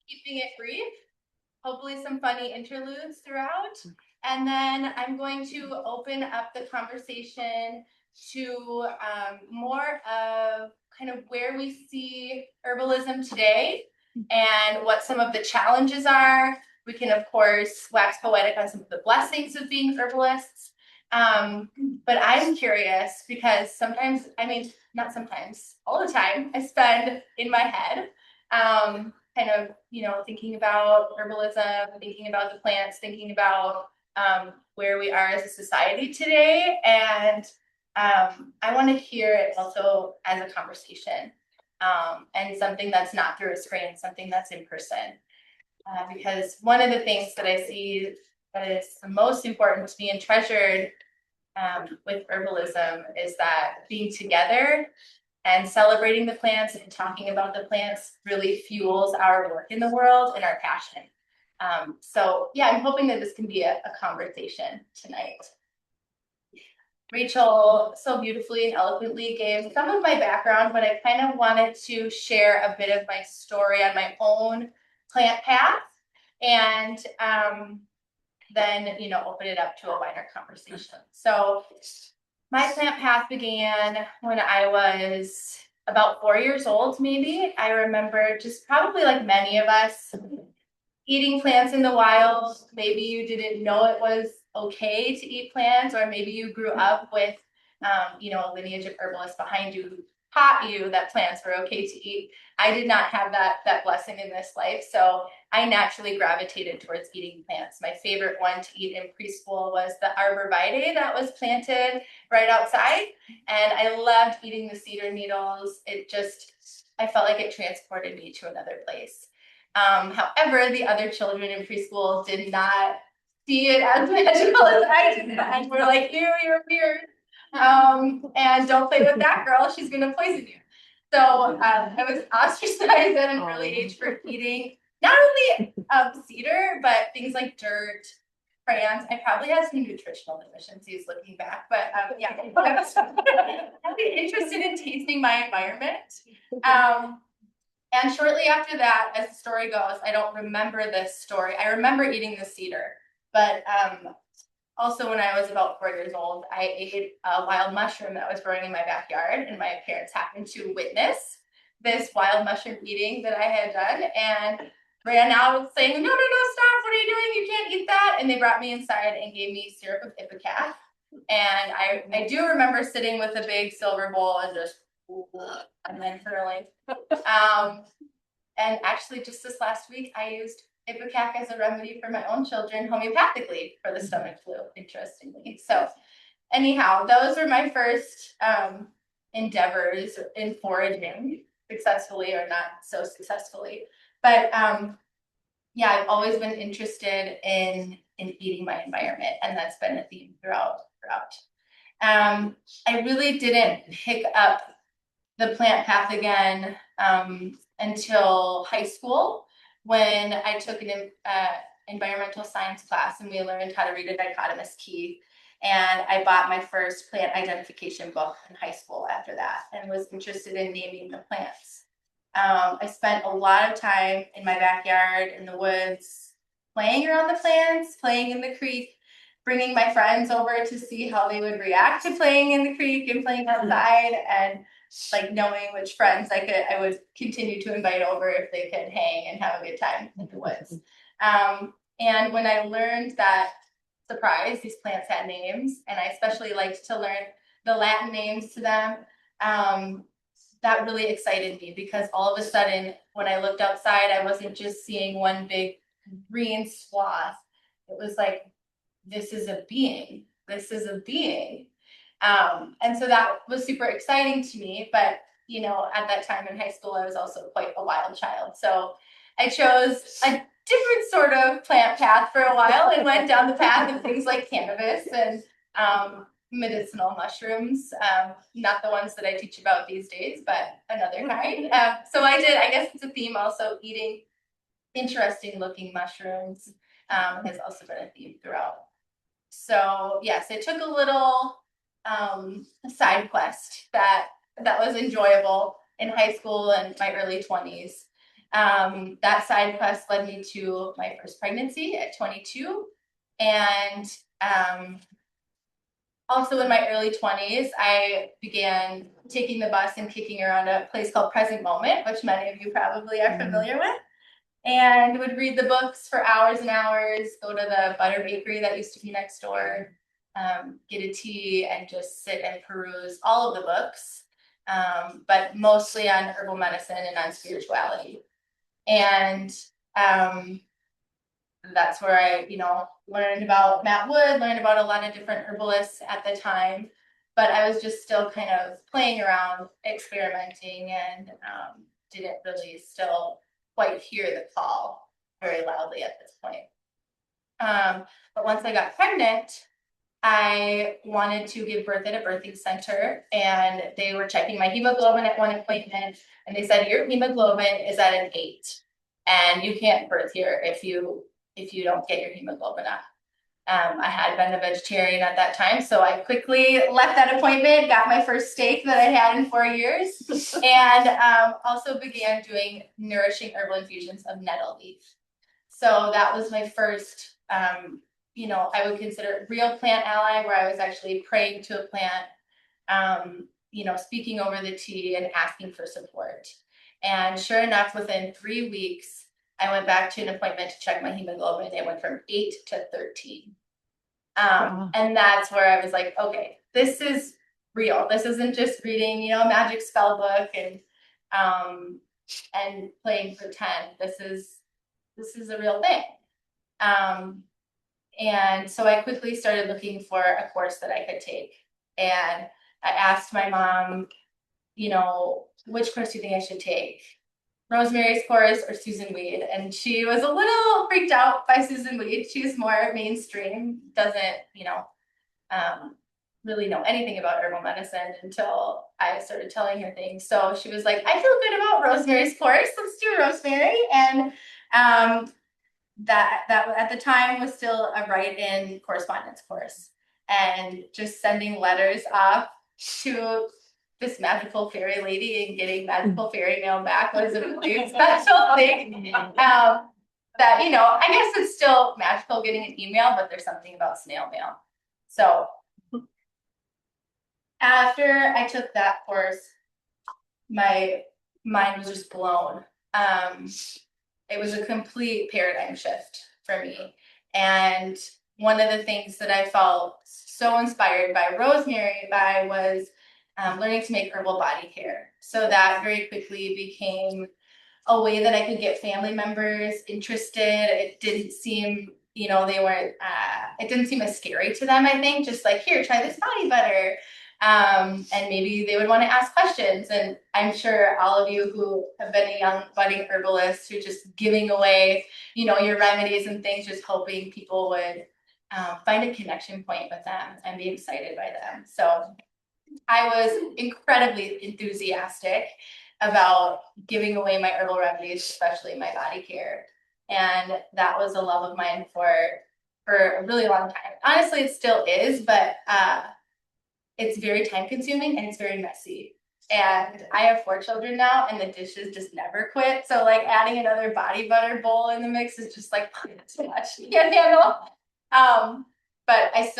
keeping it brief, hopefully some funny interludes throughout. And then I'm going to open up the conversation to more of kind of where we see herbalism today and what some of the challenges are. We can, of course, wax poetic on some of the blessings of being herbalists. But I'm curious because sometimes, I mean, not sometimes, all the time, I spend in my head kind of, thinking about herbalism, thinking about the plants, thinking about where we are as a society today. And I want to hear it also as a conversation and something that's not through a screen, something that's in person. Because one of the things that I see that is the most important to me and treasured with herbalism is that being together and celebrating the plants and talking about the plants really fuels our work in the world and our passion. So yeah, I'm hoping that this can be a conversation tonight. Rachel so beautifully and eloquently gave some of my background, but I kind of wanted to share a bit of my story on my own plant path and then, open it up to a wider conversation. So my plant path began when I was about 4 years old, maybe. I remember just probably like many of us eating plants in the wild. Maybe you didn't know it was okay to eat plants, or maybe you grew up with, a lineage of herbalists behind you who taught you that plants were okay to eat. I did not have that blessing in this life, so I naturally gravitated towards eating plants. My favorite one to eat in preschool was the arborvitae that was planted right outside, and I loved eating the cedar needles. I felt like it transported me to another place. However, the other children in preschool did not see it as magical as I did, and we're like, ew, you're weird. And don't play with that girl, she's gonna poison you. So I was ostracized at an early age for eating not only cedar, but things like dirt, crayons. I probably had some nutritional deficiencies looking back, but yeah, I was really interested in tasting my environment. And shortly after that, as the story goes, I don't remember this story. I remember eating the cedar, but also when I was about 4 years old, I ate a wild mushroom that was growing in my backyard, and my parents happened to witness this wild mushroom eating that I had done and ran out saying, no, stop, what are you doing? You can't eat that. And they brought me inside and gave me syrup of ipecac. And I do remember sitting with a big silver bowl and just, and then hurling. And actually just this last week, I used ipecac as a remedy for my own children homeopathically for the stomach flu, interestingly. So anyhow, those were my first endeavors in foraging, successfully or not so successfully. But yeah, I've always been interested in eating my environment, and that's been a theme throughout. I really didn't pick up the plant path again until high school, when I took an environmental science class and we learned how to read a dichotomous key. And I bought my first plant identification book in high school after that and was interested in naming the plants. I spent a lot of time in my backyard, in the woods, playing around the plants, playing in the creek, bringing my friends over to see how they would react to playing in the creek and playing outside, and like knowing which friends I would continue to invite over if they could hang and have a good time in the woods. And when I learned that, surprise, these plants had names, and I especially liked to learn the Latin names to them, that really excited me, because all of a sudden, when I looked outside, I wasn't just seeing one big green swath. It was like, this is a being. This is a being. And so that was super exciting to me. But, at that time in high school, I was also quite a wild child. So I chose a different sort of plant path for a while and went down the path of things like cannabis and medicinal mushrooms, not the ones that I teach about these days, but another kind. So I guess it's a theme also, eating interesting looking mushrooms has also been a theme throughout. So yes, it took a little side quest that was enjoyable in high school and my early 20s. That side quest led me to my first pregnancy at 22. And also in my early 20s, I began taking the bus and kicking around a place called Present Moment, which many of you probably are familiar with, and would read the books for hours and hours, go to the butter bakery that used to be next door, get a tea and just sit and peruse all of the books, but mostly on herbal medicine and on spirituality. And that's where I, learned about Matt Wood, learned about a lot of different herbalists at the time. But I was just still kind of playing around, experimenting, and didn't really still quite hear the call very loudly at this point. But once I got pregnant, I wanted to give birth at a birthing center, and they were checking my hemoglobin at one appointment, and they said, your hemoglobin is at an 8, and you can't birth here if you don't get your hemoglobin up. I had been a vegetarian at that time, so I quickly left that appointment, got my first steak that I had in 4 years, and also began doing nourishing herbal infusions of nettle leaf. So that was my first, I would consider real plant ally, where I was actually praying to a plant, speaking over the tea and asking for support. And sure enough, within 3 weeks, I went back to an appointment to check my hemoglobin. It went from 8 to 13. And that's where I was like, okay, this is real. This isn't just reading, a magic spell book and playing pretend. This is a real thing. And so I quickly started looking for a course that I could take. And I asked my mom, which course do you think I should take? Rosemary's course or Susan Weed? And she was a little freaked out by Susan Weed. She's more mainstream, doesn't, really know anything about herbal medicine until I started telling her things. So she was like, I feel good about Rosemary's course. Let's do Rosemary. And that at the time was still a write-in correspondence course. And just sending letters off to this magical fairy lady and getting magical fairy mail back was a really special thing. That, I guess it's still magical getting an email, but there's something about snail mail. So after I took that course, my mind was just blown. It was a complete paradigm shift for me. And one of the things that I felt so inspired by Rosemary was learning to make herbal body care. So that very quickly became a way that I could get family members interested. It didn't seem, they weren't, it didn't seem as scary to them, I think, just like, here, try this body butter. And maybe they would want to ask questions. And I'm sure all of you who have been a young budding herbalist who just giving away, your remedies and things, just hoping people would find a connection point with them and be excited by them. So I was incredibly enthusiastic about giving away my herbal remedies, especially my body care. And that was a love of mine for a really long time. Honestly, it still is, but it's very time consuming and it's very messy. And I have 4 children now, and the dishes just never quit. So like adding another body butter bowl in the mix is just like too much. You can't handle. But I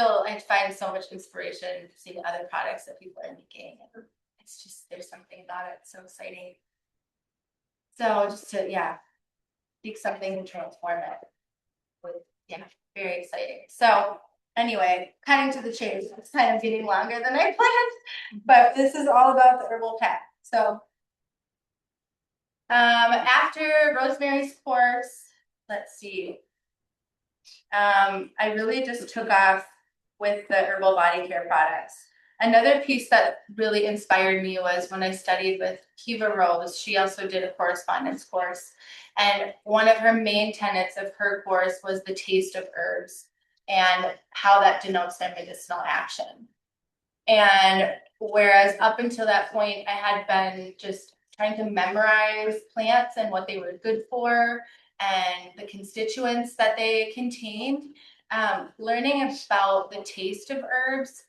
find so much inspiration seeing other products that people are making. It's just, there's something about it so exciting. So just to, seek something to transform it. Very exciting. So anyway, cutting to the chase, it's kind of getting longer than I planned, but this is all about the herbal path. So after Rosemary's course, let's see. I really just took off with the herbal body care products. Another piece that really inspired me was when I studied with Kiva Rose. She also did a correspondence course. And one of her main tenets of her course was the taste of herbs and how that denotes their medicinal action. And whereas up until that point, I had been just trying to memorize plants and what they were good for and the constituents that they contained, learning about the taste of herbs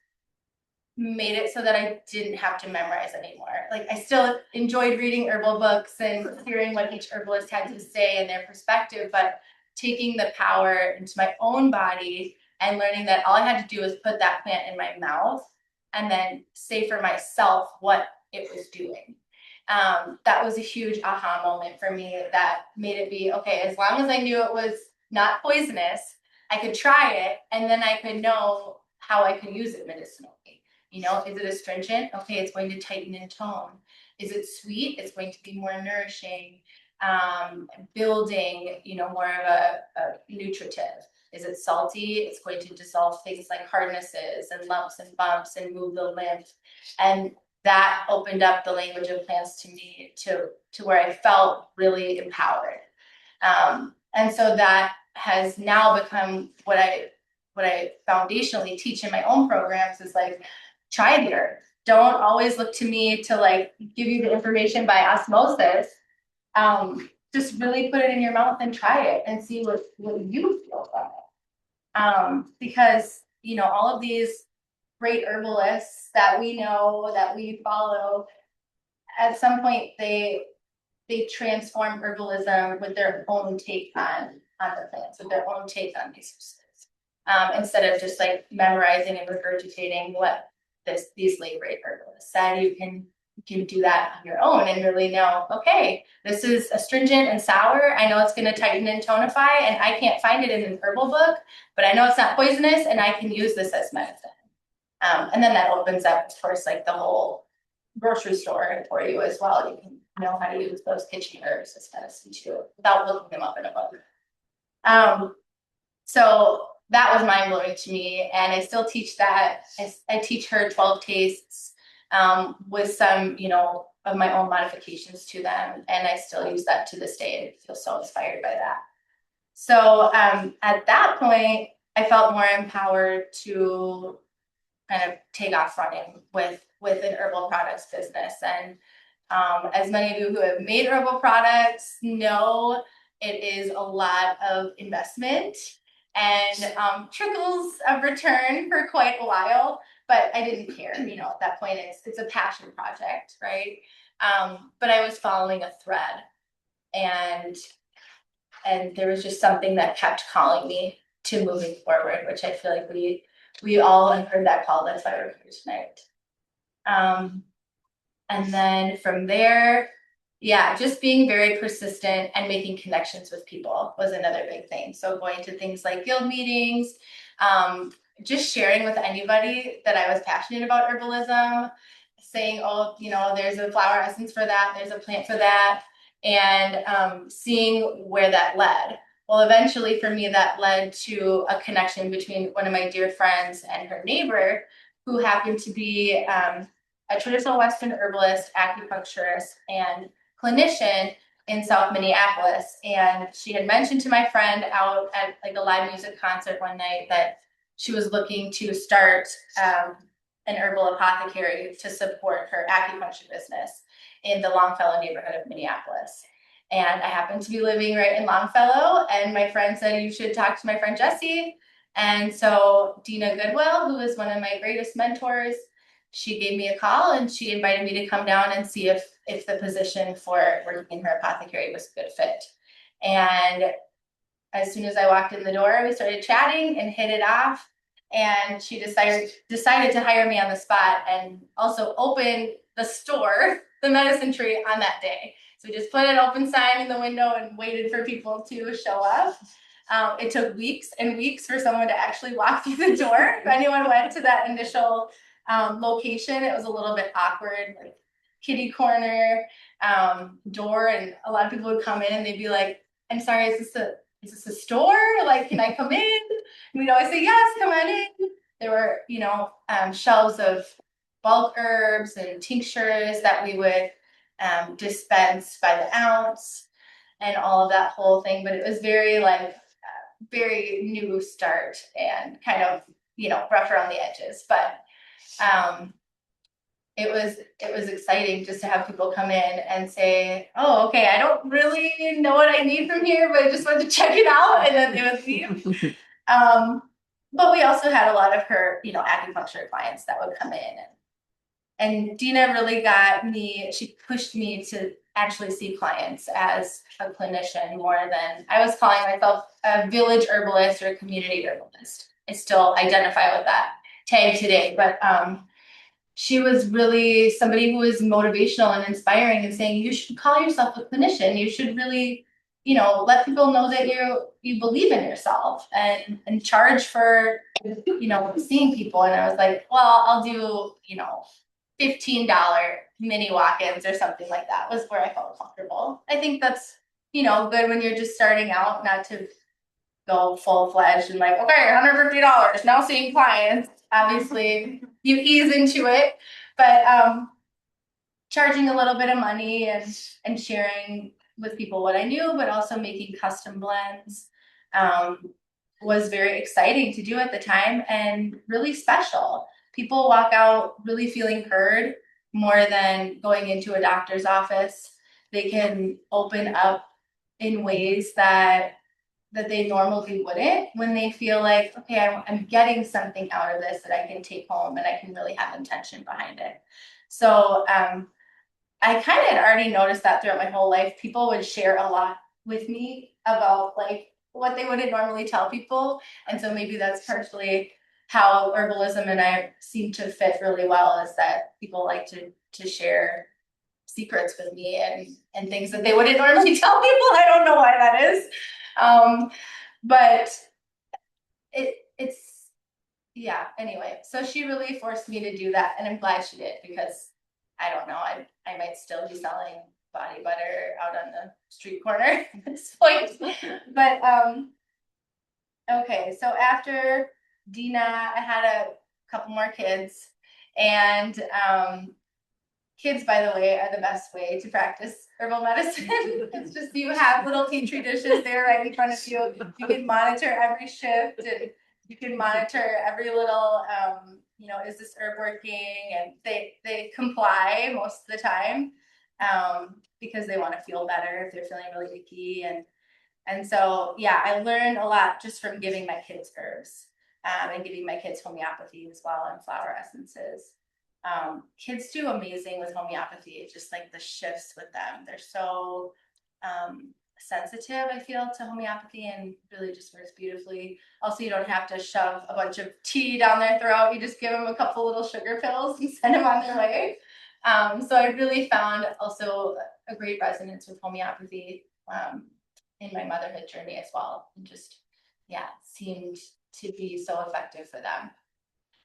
made it so that I didn't have to memorize anymore. Like I still enjoyed reading herbal books and hearing what each herbalist had to say and their perspective, but taking the power into my own body and learning that all I had to do was put that plant in my mouth and then say for myself what it was doing. That was a huge aha moment for me that made it be, okay, as long as I knew it was not poisonous, I could try it and then I could know how I could use it medicinally. You know, is it astringent? Okay, it's going to tighten and tone. Is it sweet? It's going to be more nourishing, building, you know, more of a nutritive. Is it salty? It's going to dissolve things like hardnesses and lumps and bumps and move the lymph. And that opened up the language of plants to me to where I felt really empowered. And so that has now become what I foundationally teach in my own programs is like, try the herb. Don't always look to me to like give you the information by osmosis. Just really put it in your mouth and try it and see what you feel from it. Because, you know, all of these great herbalists that we know, that we follow, at some point they transform herbalism with their own take on the plants, with their own take on these uses, instead of just like memorizing and regurgitating what these late great herbalists said. You can do that on your own and really know, okay, this is astringent and sour. I know it's going to tighten and tonify, and I can't find it in an herbal book, but I know it's not poisonous, and I can use this as medicine. And then that opens up, of course, like the whole grocery store for you as well. You can know how to use those kitchen herbs as medicine too, without looking them up in a book. So that was mind blowing to me, and I still teach that. I teach her 12 tastes with some, you know, of my own modifications to them, and I still use that to this day and feel so inspired by that. So at that point, I felt more empowered to kind of take off running with an herbal products business. And as many of you who have made herbal products know, it is a lot of investment and trickles of return for quite a while, but I didn't care. You know, at that point, it's a passion project, right? But I was following a thread, and there was just something that kept calling me to moving forward, which I feel like we all have heard that call. That's why we're here tonight. And then from there, yeah, just being very persistent and making connections with people was another big thing. So going to things like guild meetings, just sharing with anybody that I was passionate about herbalism, saying, oh, you know, there's a flower essence for that, there's a plant for that, and seeing where that led. Well, eventually for me, that led to a connection between one of my dear friends and her neighbor, who happened to be a traditional Western herbalist, acupuncturist, and clinician in South Minneapolis. And she had mentioned to my friend out at like a live music concert one night that she was looking to start an herbal apothecary to support her acupuncture business in the Longfellow neighborhood of Minneapolis. And I happened to be living right in Longfellow, and my friend said, you should talk to my friend Jessie. And so Dina Goodwill, who is one of my greatest mentors, she gave me a call and she invited me to come down and see if the position for working in her apothecary was a good fit. And as soon as I walked in the door, we started chatting and hit it off. And she decided to hire me on the spot and also open the store, the medicine tree, on that day. So we just put an open sign in the window and waited for people to show up. It took weeks and weeks for someone to actually walk through the door. If anyone went to that initial location, it was a little bit awkward, like kitty corner door, and a lot of people would come in and they'd be like, I'm sorry, is this a store? Like, can I come in? And we'd always say, yes, come on in. There were, you know, shelves of bulk herbs and tinctures that we would dispense by the ounce and all of that whole thing. But it was very like, very new start and kind of, you know, rough around the edges. But it was exciting just to have people come in and say, oh, okay, I don't really know what I need from here, but I just wanted to check it out, and then they would leave. but we also had a lot of her, acupuncture clients that would come in. And Dina really got me, she pushed me to actually see clients as a clinician more than I was calling myself a village herbalist or a community herbalist. I still identify with that tag today, but she was really somebody who was motivational and inspiring and saying, you should call yourself a clinician. You should really, let people know that you believe in yourself and charge for, seeing people. And I was like, well, I'll do, $15 mini walk-ins or something like that was where I felt comfortable. I think that's, good when you're just starting out, not to go full-fledged and like, okay, $150 now seeing clients. Obviously, you ease into it, but charging a little bit of money and sharing with people what I knew, but also making custom blends was very exciting to do at the time and really special. People walk out really feeling heard more than going into a doctor's office. They can open up in ways that they normally wouldn't when they feel like, okay, I'm getting something out of this that I can take home and I can really have intention behind it. So I kind of had already noticed that throughout my whole life. People would share a lot with me about like what they wouldn't normally tell people. And so maybe that's partially how herbalism and I seem to fit really well, is that people like to share secrets with me and things that they wouldn't normally tell people. I don't know why that is. But it's yeah, anyway. So she really forced me to do that, and I'm glad she did, because I don't know, I might still be selling body butter out on the street corner at this point. But okay, so after Dina, I had a couple more kids, and kids, by the way, are the best way to practice herbal medicine. It's just, you have little petri dishes there right in front of you. You can monitor every shift, and you can monitor every little, is this herb working? And they comply most of the time, because they want to feel better if they're feeling really icky. And so, yeah, I learned a lot just from giving my kids herbs, and giving my kids homeopathy as well, and flower essences. Kids do amazing with homeopathy, just like the shifts with them. They're so sensitive, I feel, to homeopathy, and really just works beautifully. Also, you don't have to shove a bunch of tea down their throat. You just give them a couple little sugar pills and send them on their way. So I really found also a great resonance with homeopathy in my motherhood journey as well. And just, yeah, seemed to be so effective for them.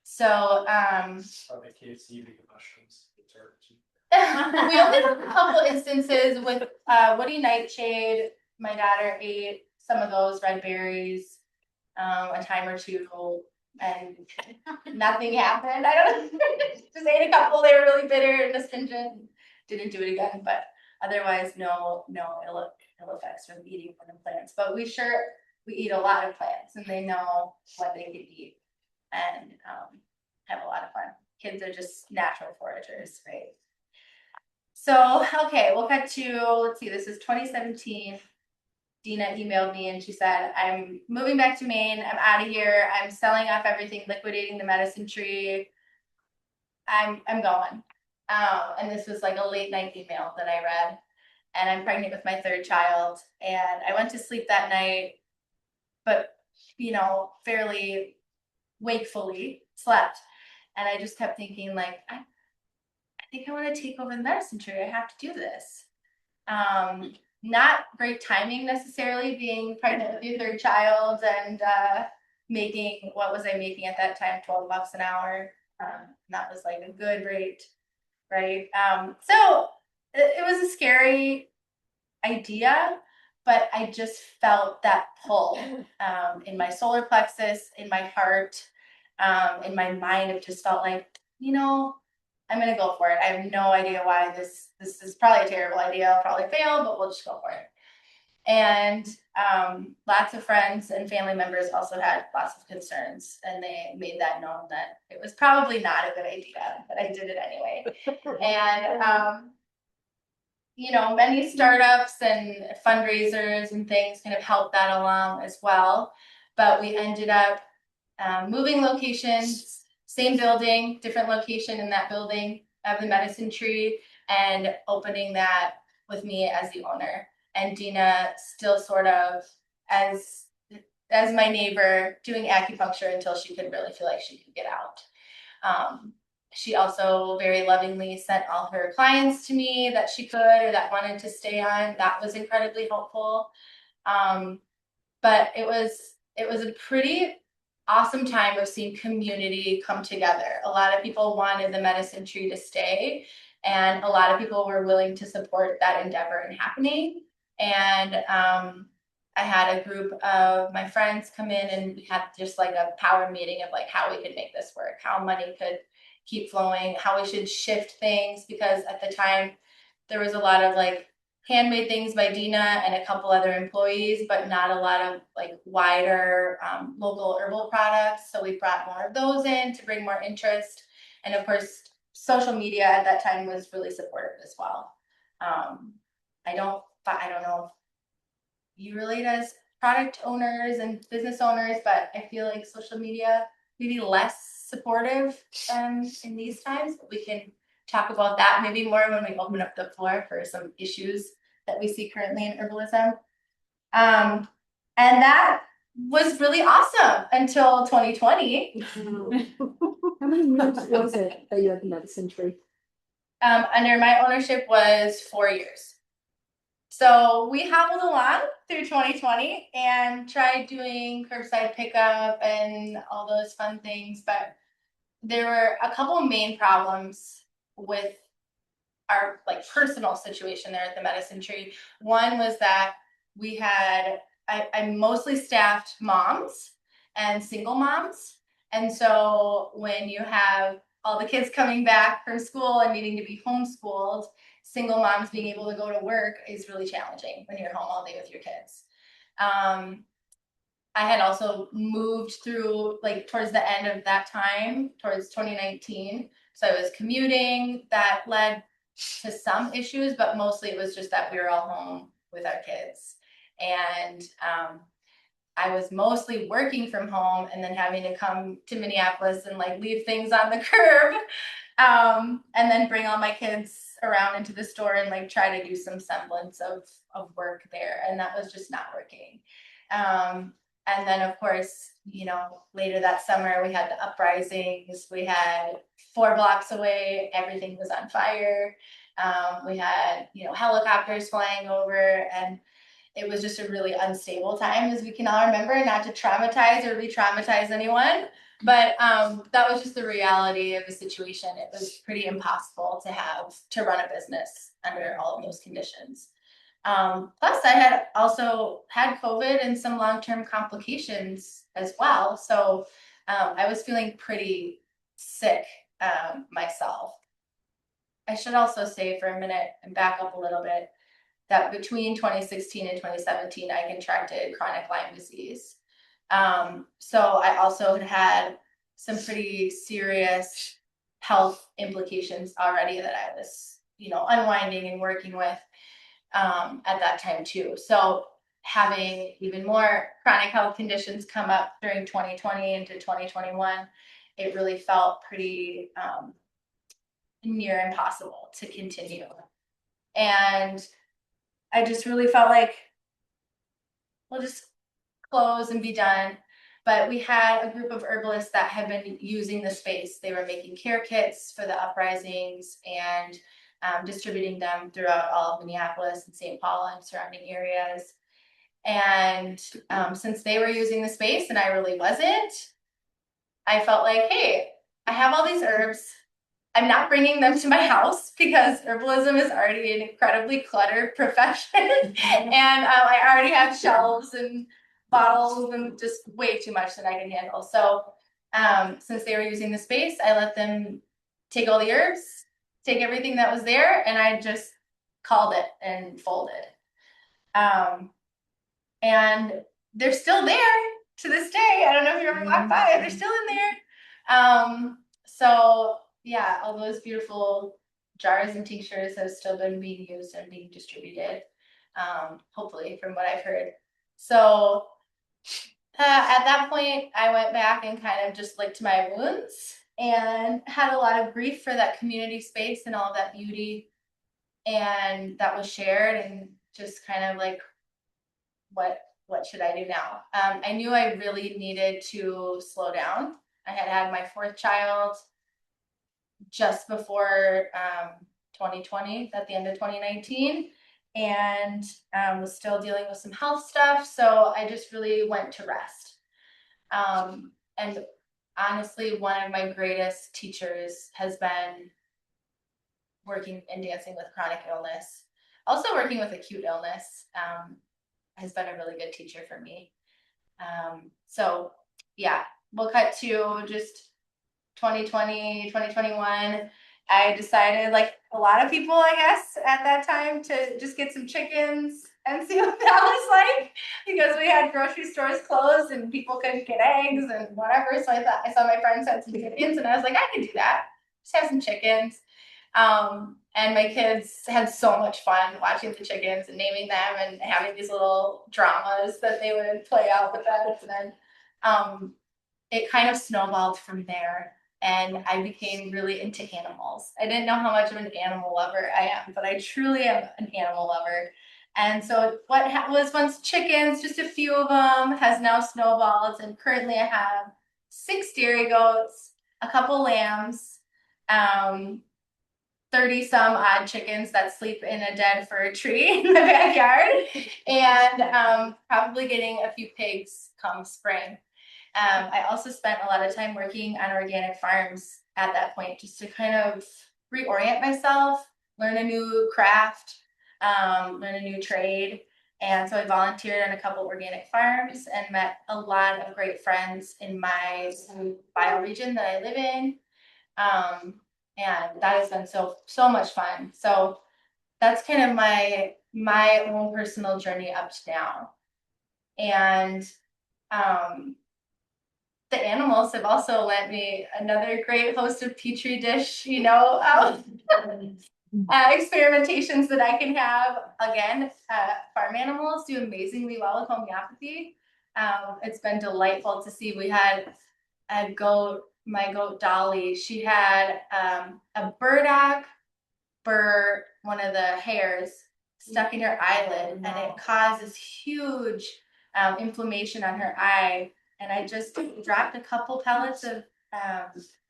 So Probably can't see the mushrooms. we only have a couple instances with woody nightshade. My daughter ate some of those red berries a time or two, and nothing happened. I don't know. Just ate a couple. They were really bitter and astringent. Didn't do it again, but otherwise, no ill effects from eating one of the plants. But we eat a lot of plants, and they know what they can eat, and have a lot of fun. Kids are just natural foragers, right? So, okay, we'll cut to, let's see, this is 2017. Dina emailed me and she said, I'm moving back to Maine. I'm out of here. I'm selling off everything, liquidating the medicine tree. I'm going. And this was like a late night email that I read. And I'm pregnant with my third child. And I went to sleep that night, but, fairly wakefully slept. And I just kept thinking, like, I think I want to take over the medicine tree. I have to do this. Not great timing necessarily, being pregnant with your third child and making, what was I making at that time? $12 an hour. That was like a good rate, right? So it was a scary idea, but I just felt that pull in my solar plexus, in my heart, in my mind. It just felt like, I'm gonna go for it. I have no idea why this is probably a terrible idea. I'll probably fail, but we'll just go for it. And lots of friends and family members also had lots of concerns, and they made that known that it was probably not a good idea, but I did it anyway. And many startups and fundraisers and things kind of helped that along as well. But we ended up moving locations, same building, different location in that building of the medicine tree, and opening that with me as the owner. And Dina still sort of as my neighbor doing acupuncture until she could really feel like she could get out. She also very lovingly sent all her clients to me that she could or that wanted to stay on. That was incredibly helpful. But it was a pretty awesome time of seeing community come together. A lot of people wanted the medicine tree to stay, and a lot of people were willing to support that endeavor and happening. And I had a group of my friends come in, and we had just like a power meeting of like how we could make this work, how money could keep flowing, how we should shift things, because at the time there was a lot of like handmade things by Dina and a couple other employees, but not a lot of like wider local herbal products. So we brought more of those in to bring more interest. And of course, social media at that time was really supportive as well. I don't know if you relate as product owners and business owners, but I feel like social media maybe less supportive in these times. But we can talk about that maybe more when we open up the floor for some issues that we see currently in herbalism. And that was really awesome until 2020. How many years was it that you had the medicine tree? Under my ownership was 4 years. So we hobbled along through 2020 and tried doing curbside pickup and all those fun things, but there were a couple of main problems with our like personal situation there at the medicine tree. One was that we had I mostly staffed moms and single moms, and so when you have all the kids coming back from school and needing to be homeschooled, single moms being able to go to work is really challenging when you're home all day with your kids. I had also moved through like towards the end of that time, towards 2019. So I was commuting. That led to some issues, but mostly it was just that we were all home with our kids. And I was mostly working from home and then having to come to Minneapolis and like leave things on the curb, and then bring all my kids around into the store and like try to do some semblance of work there. And that was just not working. And then of course, you know, later that summer we had the uprisings. We had 4 blocks away, everything was on fire. We had, you know, helicopters flying over, and it was just a really unstable time, as we can all remember, not to traumatize or re-traumatize anyone. But that was just the reality of the situation. It was pretty impossible to run a business under all of those conditions. Plus, I had also had COVID and some long-term complications as well. So I was feeling pretty sick myself. I should also say for a minute and back up a little bit that between 2016 and 2017, I contracted chronic Lyme disease. So I also had some pretty serious health implications already that I was, you know, unwinding and working with at that time too. So having even more chronic health conditions come up during 2020 into 2021, it really felt pretty near impossible to continue. And I just really felt like we'll just close and be done. But we had a group of herbalists that had been using the space. They were making care kits for the uprisings and distributing them throughout all of Minneapolis and St. Paul and surrounding areas. And since they were using the space and I really wasn't, I felt like, hey, I have all these herbs. I'm not bringing them to my house because herbalism is already an incredibly cluttered profession. And I already have shelves and bottles and just way too much that I can handle. So since they were using the space, I let them take all the herbs, take everything that was there, and I just called it and folded. And they're still there to this day. I don't know if you ever walked by it, they're still in there. So yeah, all those beautiful jars and tinctures have still been being used and being distributed, hopefully, from what I've heard. So At that point, I went back and kind of just licked my wounds and had a lot of grief for that community space and all of that beauty. And that was shared, and just kind of like, what should I do now? I knew I really needed to slow down. I had had my fourth child just before 2020, at the end of 2019, and was still dealing with some health stuff. So I just really went to rest. And honestly, one of my greatest teachers has been working and dancing with chronic illness. Also working with acute illness has been a really good teacher for me. So yeah, we'll cut to just 2020, 2021. I decided, like a lot of people, I guess, at that time, to just get some chickens and see what that was like, because we had grocery stores closed and people couldn't get eggs and whatever. So I saw my friends had some chickens, and I was like, I can do that. Just have some chickens. And my kids had so much fun watching the chickens and naming them and having these little dramas that they would play out with us. And then it kind of snowballed from there. And I became really into animals. I didn't know how much of an animal lover I am, but I truly am an animal lover. And so what was once chickens, just a few of them, has now snowballed. And currently I have 6 dairy goats, a couple lambs, 30 some odd chickens that sleep in a den for a tree in the backyard, and probably getting a few pigs come spring. I also spent a lot of time working on organic farms at that point, just to kind of reorient myself, learn a new craft, learn a new trade. And so I volunteered on a couple organic farms and met a lot of great friends in my bioregion that I live in. And that has been so much fun. So that's kind of my own personal journey up to now. And the animals have also lent me another great host of petri dish, experimentations that I can have. Again, farm animals do amazingly well with homeopathy. It's been delightful to see. We had a goat, my goat Dolly. She had a burdock burr, one of the hairs, stuck in her eyelid, and it caused this huge inflammation on her eye. And I just dropped a couple pellets of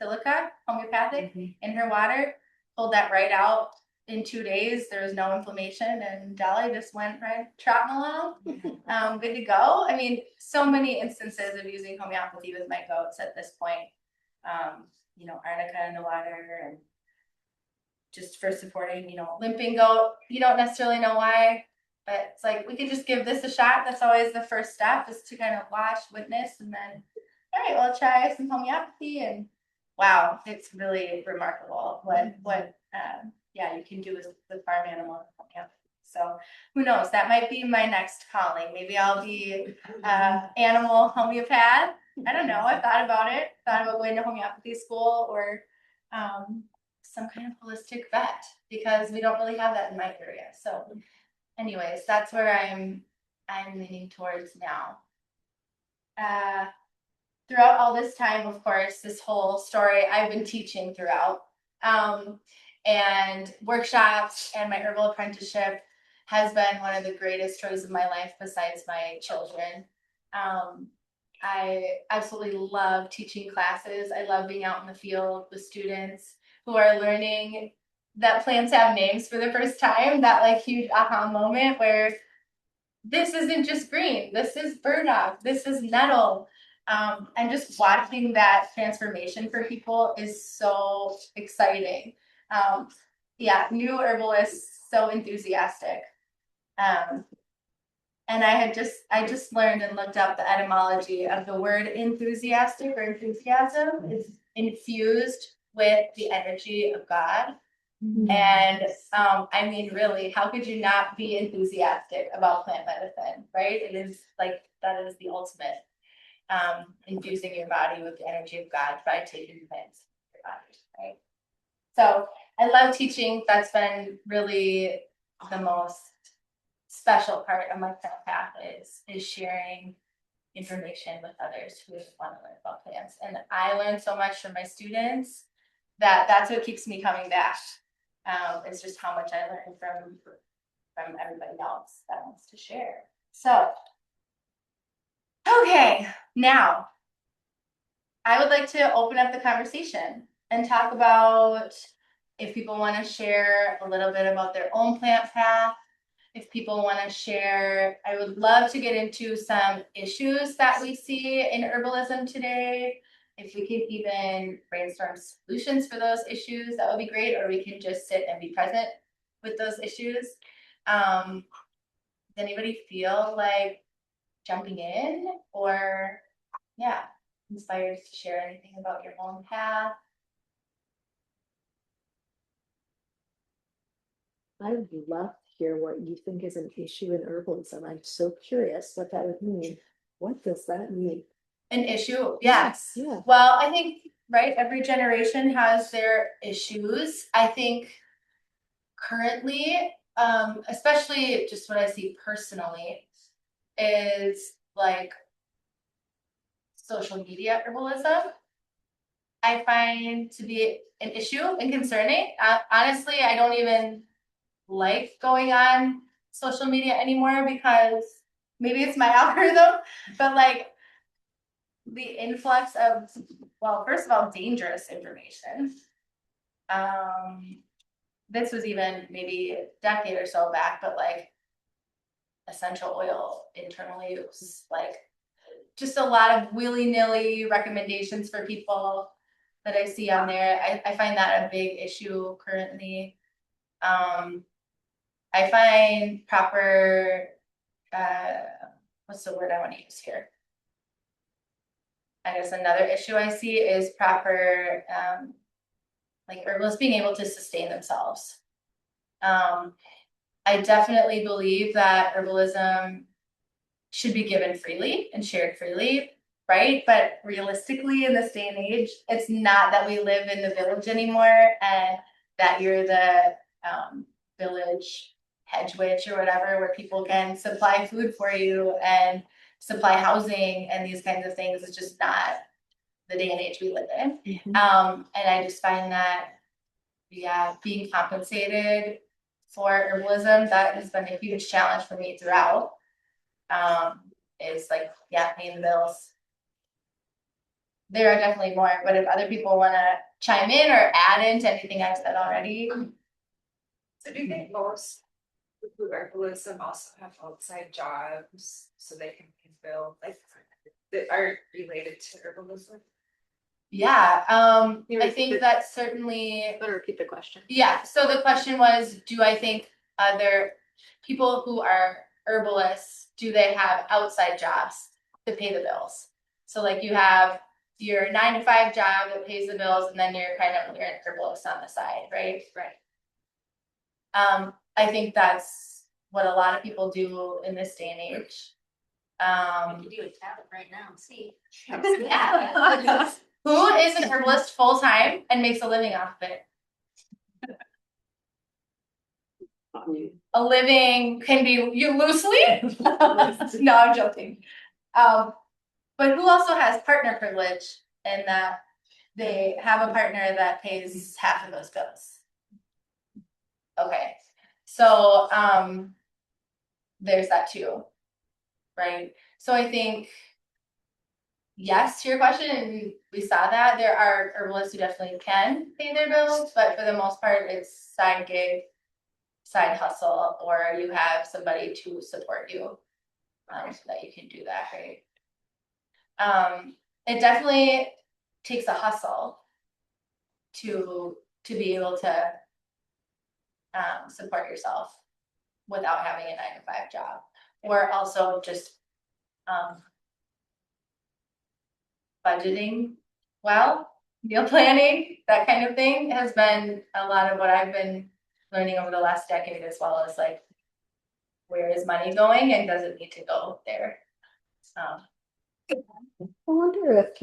silica, homeopathic, in her water, pulled that right out. In 2 days, there was no inflammation, and Dolly just went right trotting along, good to go. I mean, so many instances of using homeopathy with my goats at this point. Arnica in the water, and just for supporting, limping goat. You don't necessarily know why, but it's like, we could just give this a shot. That's always the first step, is to kind of watch, witness, and then, all right, well, try some homeopathy. And wow, it's really remarkable what you can do with farm animal homeopathy. So who knows, that might be my next calling. Maybe I'll be animal homeopath. I don't know. I thought about going to homeopathy school, or some kind of holistic vet, because we don't really have that in my area. So anyways, that's where I'm leaning towards now. Throughout all this time, of course, this whole story, I've been teaching throughout, and workshops, and my herbal apprenticeship has been one of the greatest joys of my life besides my children. I absolutely love teaching classes. I love being out in the field with students who are learning that plants have names for the first time, that like huge aha moment where this isn't just green, this is burdock, this is nettle. And just watching that transformation for people is so exciting. New herbalists, so enthusiastic. And I just learned and looked up the etymology of the word enthusiastic, or enthusiasm is infused with the energy of God. Mm-hmm. And I mean, really, how could you not be enthusiastic about plant medicine, right? It is like, that is the ultimate, infusing your body with the energy of God by taking plants in your body, right? So I love teaching. That's been really the most special part of my plant path, is sharing information with others who want to learn about plants. And I learned so much from my students that that's what keeps me coming back. It's just how much I learned from everybody else that wants to share. So, okay, now I would like to open up the conversation and talk about if people want to share a little bit about their own plant path. If people want to share, I would love to get into some issues that we see in herbalism today. If we can even brainstorm solutions for those issues, that would be great. Or we can just sit and be present with those issues. Does anybody feel like jumping in or, yeah, inspired to share anything about your own path? I would love to hear what you think is an issue in herbalism. I'm so curious what that would mean. What does that mean? An issue, yes. Yeah. Well, I think, right, every generation has their issues. I think currently, especially just what I see personally, is like social media herbalism. I find to be an issue and concerning. Honestly, I don't even like going on social media anymore because maybe it's my algorithm, but like the influx of, well, first of all, dangerous information. This was even maybe a decade or so back, but like essential oil internal use, like just a lot of willy-nilly recommendations for people that I see on there. I find that a big issue currently. I find proper, what's the word I want to use here? I guess another issue I see is proper, like herbalists being able to sustain themselves. I definitely believe that herbalism should be given freely and shared freely, right? But realistically, in this day and age, it's not that we live in the village anymore and that you're the village hedge witch or whatever, where people can supply food for you and supply housing and these kinds of things. It's just not the day and age we live in. And I just find that, yeah, being compensated for herbalism, that has been a huge challenge for me throughout. Is like, yeah, paying the bills. There are definitely more, but if other people want to chime in or add into anything I've said already. So do you think most who herbalism also have outside jobs so they can build like that are related to herbalism? Yeah, You I repeat think it. that certainly. Better repeat the question. Yeah, so the question was, do I think other people who are herbalists, do they have outside jobs to pay the bills? So like you have your 9-to-5 job that pays the bills, and then you're an herbalist on the side, right? Right. I think that's what a lot of people do in this day and age. You do a tablet right now and see. Yeah. Who is an herbalist full time and makes a living off of it? A living can be you loosely. No, I'm joking. But who also has partner privilege in that they have a partner that pays half of those bills? Okay, so there's that too, right? So I think yes to your question, and we saw that there are herbalists who definitely can pay their bills, but for the most part, it's side gig, side hustle, or you have somebody to support you so that you can do that, right? It definitely takes a hustle to be able to support yourself without having a 9-to-5 job, or also just budgeting well, meal planning, that kind of thing has been a lot of what I've been learning over the last decade, as well as like, where is money going and does it need to go there? I wonder if,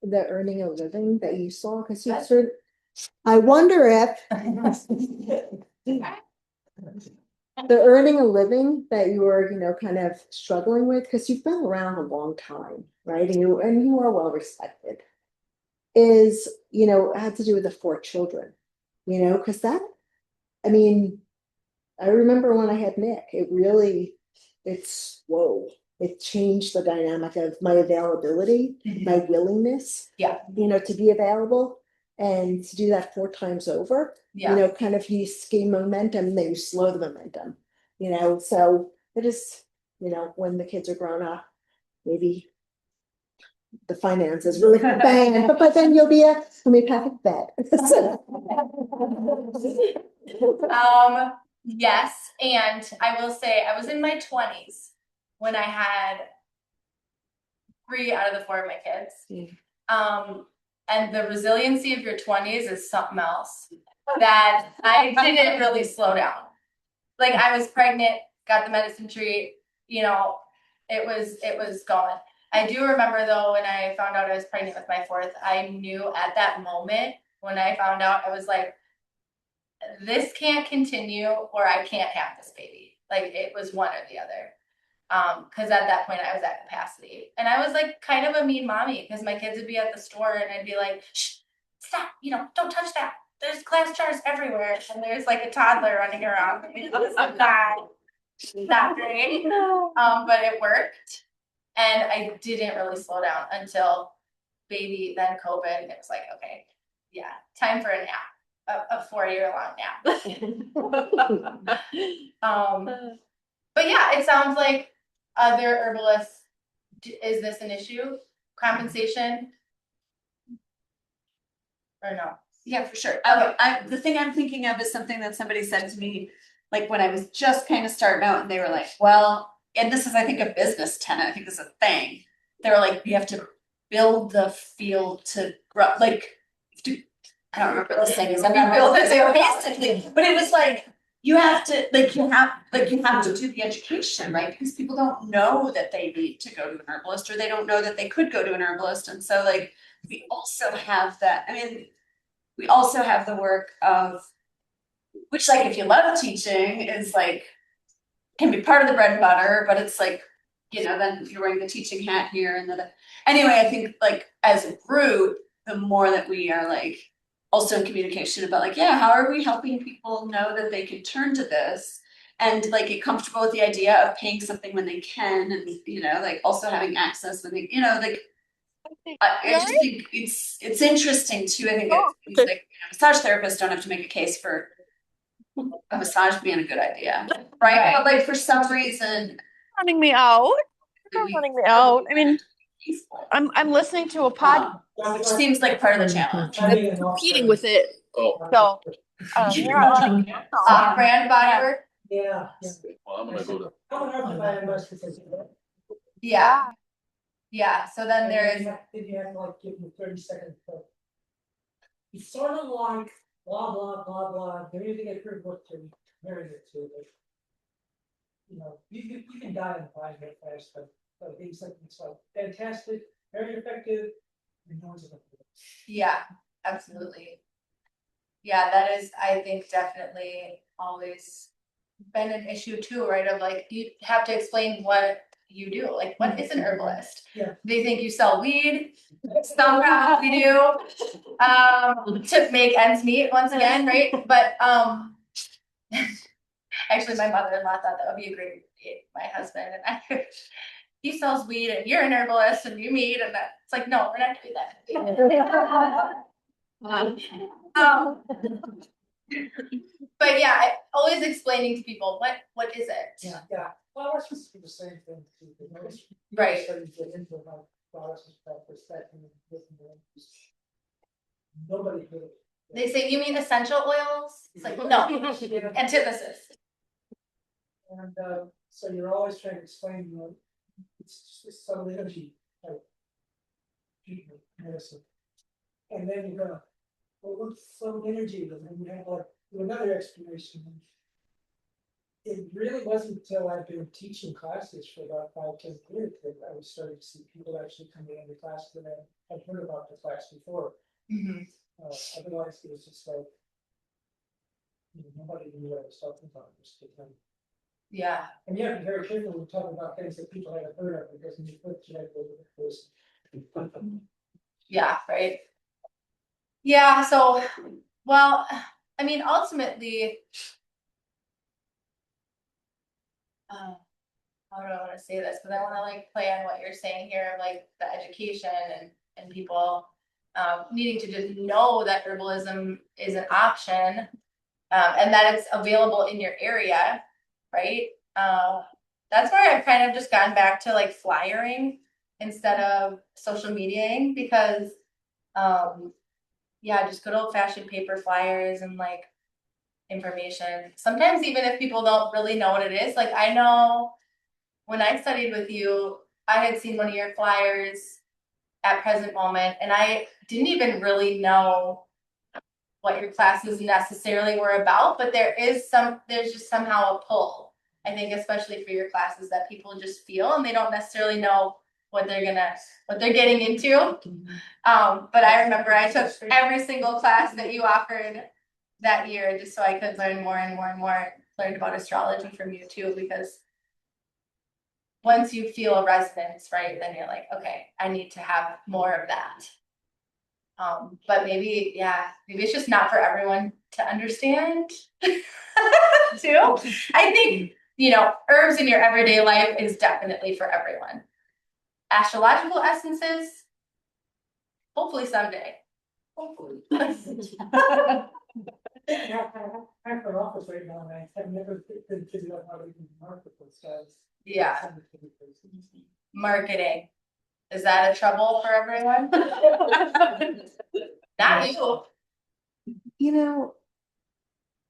the earning a living that you saw, because you sort I wonder if the earning a living that you were, kind of struggling with, because you've been around a long time, right? And you are well respected, is, had to do with the 4 children, because I mean, I remember when I had Nick, whoa, it changed the dynamic of my availability, my willingness, Yeah. To be available and to do that 4 times over, Yeah. kind of you gain momentum and then you slow the momentum, so it is, when the kids are grown up, maybe the finances really bang, but then you'll be a homeopathic vet. Yes, and I will say I was in my 20s when I had 3 out of the 4 of my kids. And the resiliency of your 20s is something else that I didn't really slow down. Like I was pregnant, got the medicine treat, it was gone. I do remember though, when I found out I was pregnant with my 4th, I knew at that moment when I found out, I was like, this can't continue or I can't have this baby. Like it was one or the other. Because at that point I was at capacity. And I was like kind of a mean mommy because my kids would be at the store and I'd be like, shh, stop, don't touch that. There's glass jars everywhere. And there's like a toddler running around. It was not great. But it worked. And I didn't really slow down until baby, then COVID. It was like, okay, yeah, time for a nap, a 4-year-long nap. But yeah, it sounds like other herbalists, is this an issue? Compensation? Or no? Yeah, for sure. Okay. The thing I'm thinking of is something that somebody said to me, like when I was just kind of starting out and they were like, well, and this is, I think, a business tenet, I think this is a thing. They were like, you have to build the field to grow, like, I don't remember what the saying is, I'm not build it basically, but it was like, you have to do the education, right? Because people don't know that they need to go to an herbalist or they don't know that they could go to an herbalist. And so like, we also have that, we also have the work of, which like, if you love teaching is like, can be part of the bread and butter, but it's like, then you're wearing the teaching hat here and anyway, I think like as a group, the more that we are like, also in communication about like, yeah, how are we helping people know that they can turn to this and like get comfortable with the idea of paying something when they can and like also having access when they like I just think it's interesting too. I think it's like massage therapists don't have to make a case for a massage being a good idea, right? But like for some reason running me out. They're running me out. I mean, I'm listening to a pod which seems like part of the challenge. that's competing with it. So you're not running me out. Off-brand body work? Yeah. Well, I'm gonna go to. Yeah. Yeah, so then there is, If you have to like give them 30 seconds. It's sort of like blah, blah, blah, blah, there is a good book to marry it to, but. You can die in 5 minutes fast, but things like it's like fantastic, very effective. And no one's effective. yeah, absolutely. Yeah, that is, I think, definitely always been an issue too, right? Of like, you have to explain what you do. Like, what is an herbalist? Yeah. They think you sell weed. Some probably do. To make ends meet once again, right? But actually, my mother-in-law thought that would be a great date. My husband and I, he sells weed and you're an herbalist and you meet and that. It's like, no, we're not doing that. But yeah, always explaining to people what is it? Yeah. Well, it's supposed to be the same thing too. Right. Get into how flowers and stuff is that and nobody could. They say, you mean essential oils? It's like, no, antithesis. And so you're always trying to explain, it's just subtle energy type treatment, medicine. And then you're gonna, well, what's subtle energy? And then you have like another explanation. It really wasn't until I've been teaching classes for about 5-10 years that I was starting to see people actually coming into class that I had heard about the class before. Otherwise, it was just like, nobody knew what I was talking about. Just Yeah, And you have to be very careful when you talk about things that people haven't heard of, because when you put genetic person. yeah, right. Yeah, so, well, I mean, ultimately. How do I wanna say this, cause I wanna like play on what you're saying here, of like the education and people. Needing to just know that herbalism is an option, and that it's available in your area, right? That's where I've kind of just gone back to like flyering instead of social mediaing, because, yeah, just good old fashioned paper flyers and like information. Sometimes even if people don't really know what it is, like I know when I studied with you, I had seen one of your flyers at present moment, and I didn't even really know what your classes necessarily were about, but there's just somehow a pull. I think especially for your classes that people just feel and they don't necessarily know what they're getting into. But I remember I took every single class that you offered that year just so I could learn more and more and more. Learned about astrology from you too, because once you feel a resonance, right, then you're like, okay, I need to have more of that. But maybe it's just not for everyone to understand. Too. I think, herbs in your everyday life is definitely for everyone. Astrological essences, hopefully someday. Hopefully. I'm for office right now, and I have never been figured out how to even market those guys. Yeah, marketing. Is that a trouble for everyone? Not you. You know,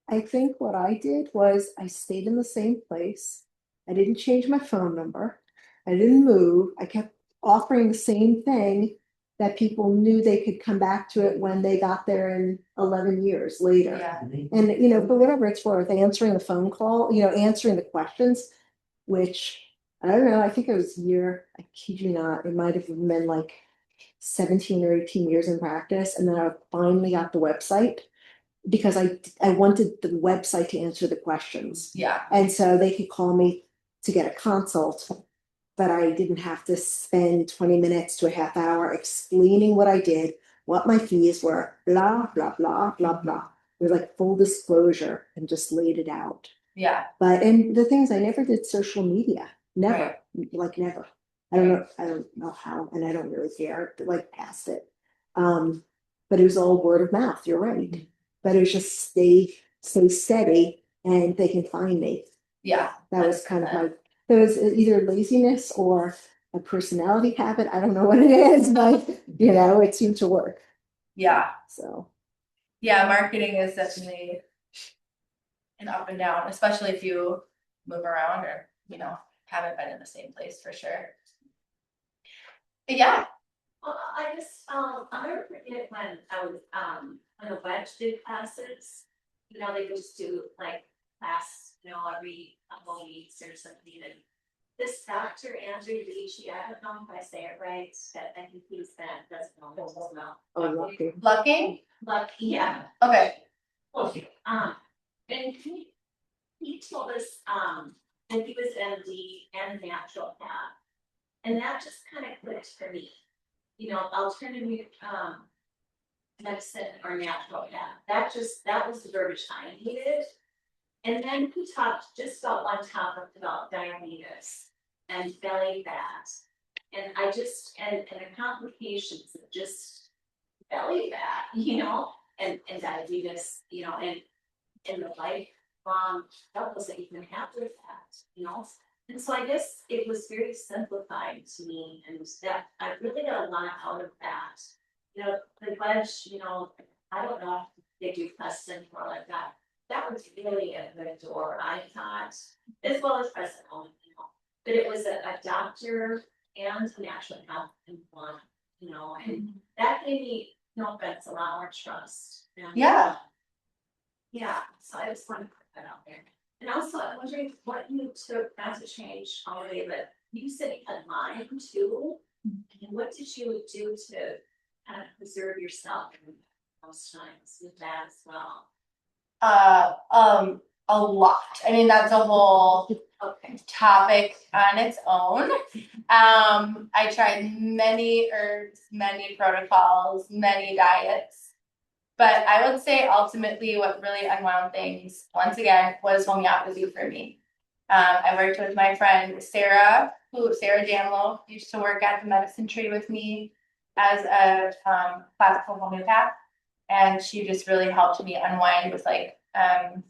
I think what I did was I stayed in the same place. I didn't change my phone number. I didn't move. I kept offering the same thing that people knew they could come back to it when they got there in 11 years later. Yeah. And, for whatever it's worth, answering the phone call, answering the questions, which I don't know, I think it was a year, I kid you not, it might have been like 17 or 18 years in practice. And then I finally got the website because I wanted the website to answer the questions. Yeah. And so they could call me to get a consult, but I didn't have to spend 20 minutes to a half hour explaining what I did, what my fees were, blah, blah, blah, blah, blah. It was like full disclosure and just laid it out. Yeah. And the things I never did social media, never, like never. I don't know how, and I don't really care, like past it. But it was all word of mouth, you're right. But it was just stay steady and they can find me. Yeah. That was kind of like, there was either laziness or a personality habit. I don't know what it is, but it seemed to work. Yeah. So. Yeah, marketing is definitely an up and down, especially if you move around or, haven't been in the same place for sure. But yeah. Well, I just, I'll never forget when I was, when the wedge did classes, they just do like class, every couple of weeks or something, and this Dr. Andrew Beachy, I don't know if I say it right, that I think he's that, doesn't know as well. Oh, lucky. Lucky? Lucky, yeah. Okay. And he told us, that he was MD and naturopath, and that just kind of clicked for me. Alternative medicine or naturopath. That was the verbiage I needed. And then he talked just about one topic about diabetes and belly fat. And and the complications of just belly fat, and diabetes, and the lifelong troubles that you can have with that, And so I guess it was very simplified to me, and that I really got a lot out of that. The wedge, I don't know if they do custom or like that. That was really a good door, I thought, as well as present home, But it was a doctor and a natural health in one, and that gave me, no offense, a lot more trust. Yeah. Yeah, so I just want to put that out there. And also, I'm wondering what you took, not to change already, but you said you had Lyme too. And what did you do to kind of preserve yourself in those times with that as well? a lot. I mean, that's a whole Okay. topic on its own. I tried many herbs, many protocols, many diets. But I would say ultimately what really unwound things, once again, was homeopathy for me. I worked with my friend Sarah Janlow, used to work at the medicine tree with me as a classical homeopath. And she just really helped me unwind with like, a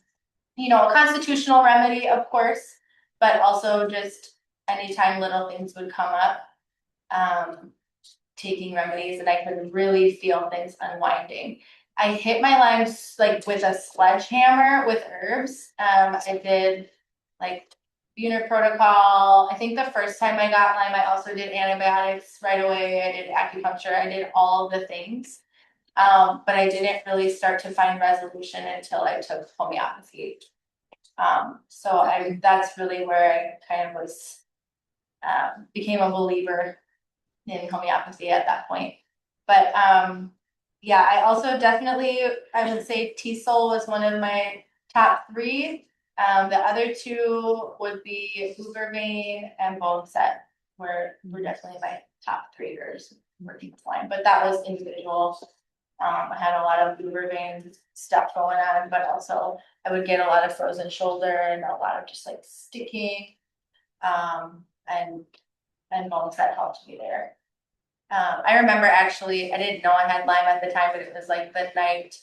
constitutional remedy, of course, but also just anytime little things would come up, taking remedies, and I could really feel things unwinding. I hit my limes like with a sledgehammer with herbs. I did like unit protocol. I think the first time I got Lyme, I also did antibiotics right away. I did acupuncture. I did all the things. But I didn't really start to find resolution until I took homeopathy. So that's really where I kind of was, became a believer in homeopathy at that point. But yeah, I also definitely, I would say T-Sol was one of my top 3. The other 2 would be Hoovervein and Bone Set were definitely my top 3 herbs working with Lyme, but that was individual. I had a lot of Hoovervein stuff going on, but also I would get a lot of frozen shoulder and a lot of just like sticking, and Bone Set helped me there. I remember actually, I didn't know I had Lyme at the time, but it was like the night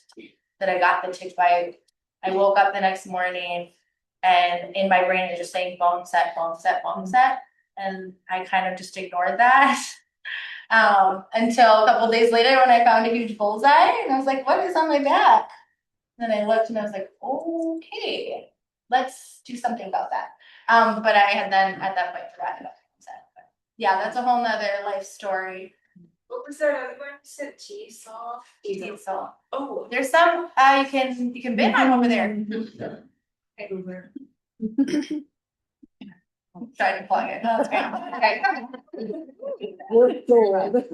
that I got the tick bite. I woke up the next morning and in my brain it was just saying bone set, bone set, bone set. And I kind of just ignored that. Until a couple days later when I found a huge bullseye and I was like, what is on my back? And then I looked and I was like, okay, let's do something about that. But I had then at that point forgotten about bone set. But yeah, that's a whole nother life story. What was that other one? You said T-Sol? So Oh, there's some you can bid on over there. Trying to plug it. No, it's great. Okay. We're gold.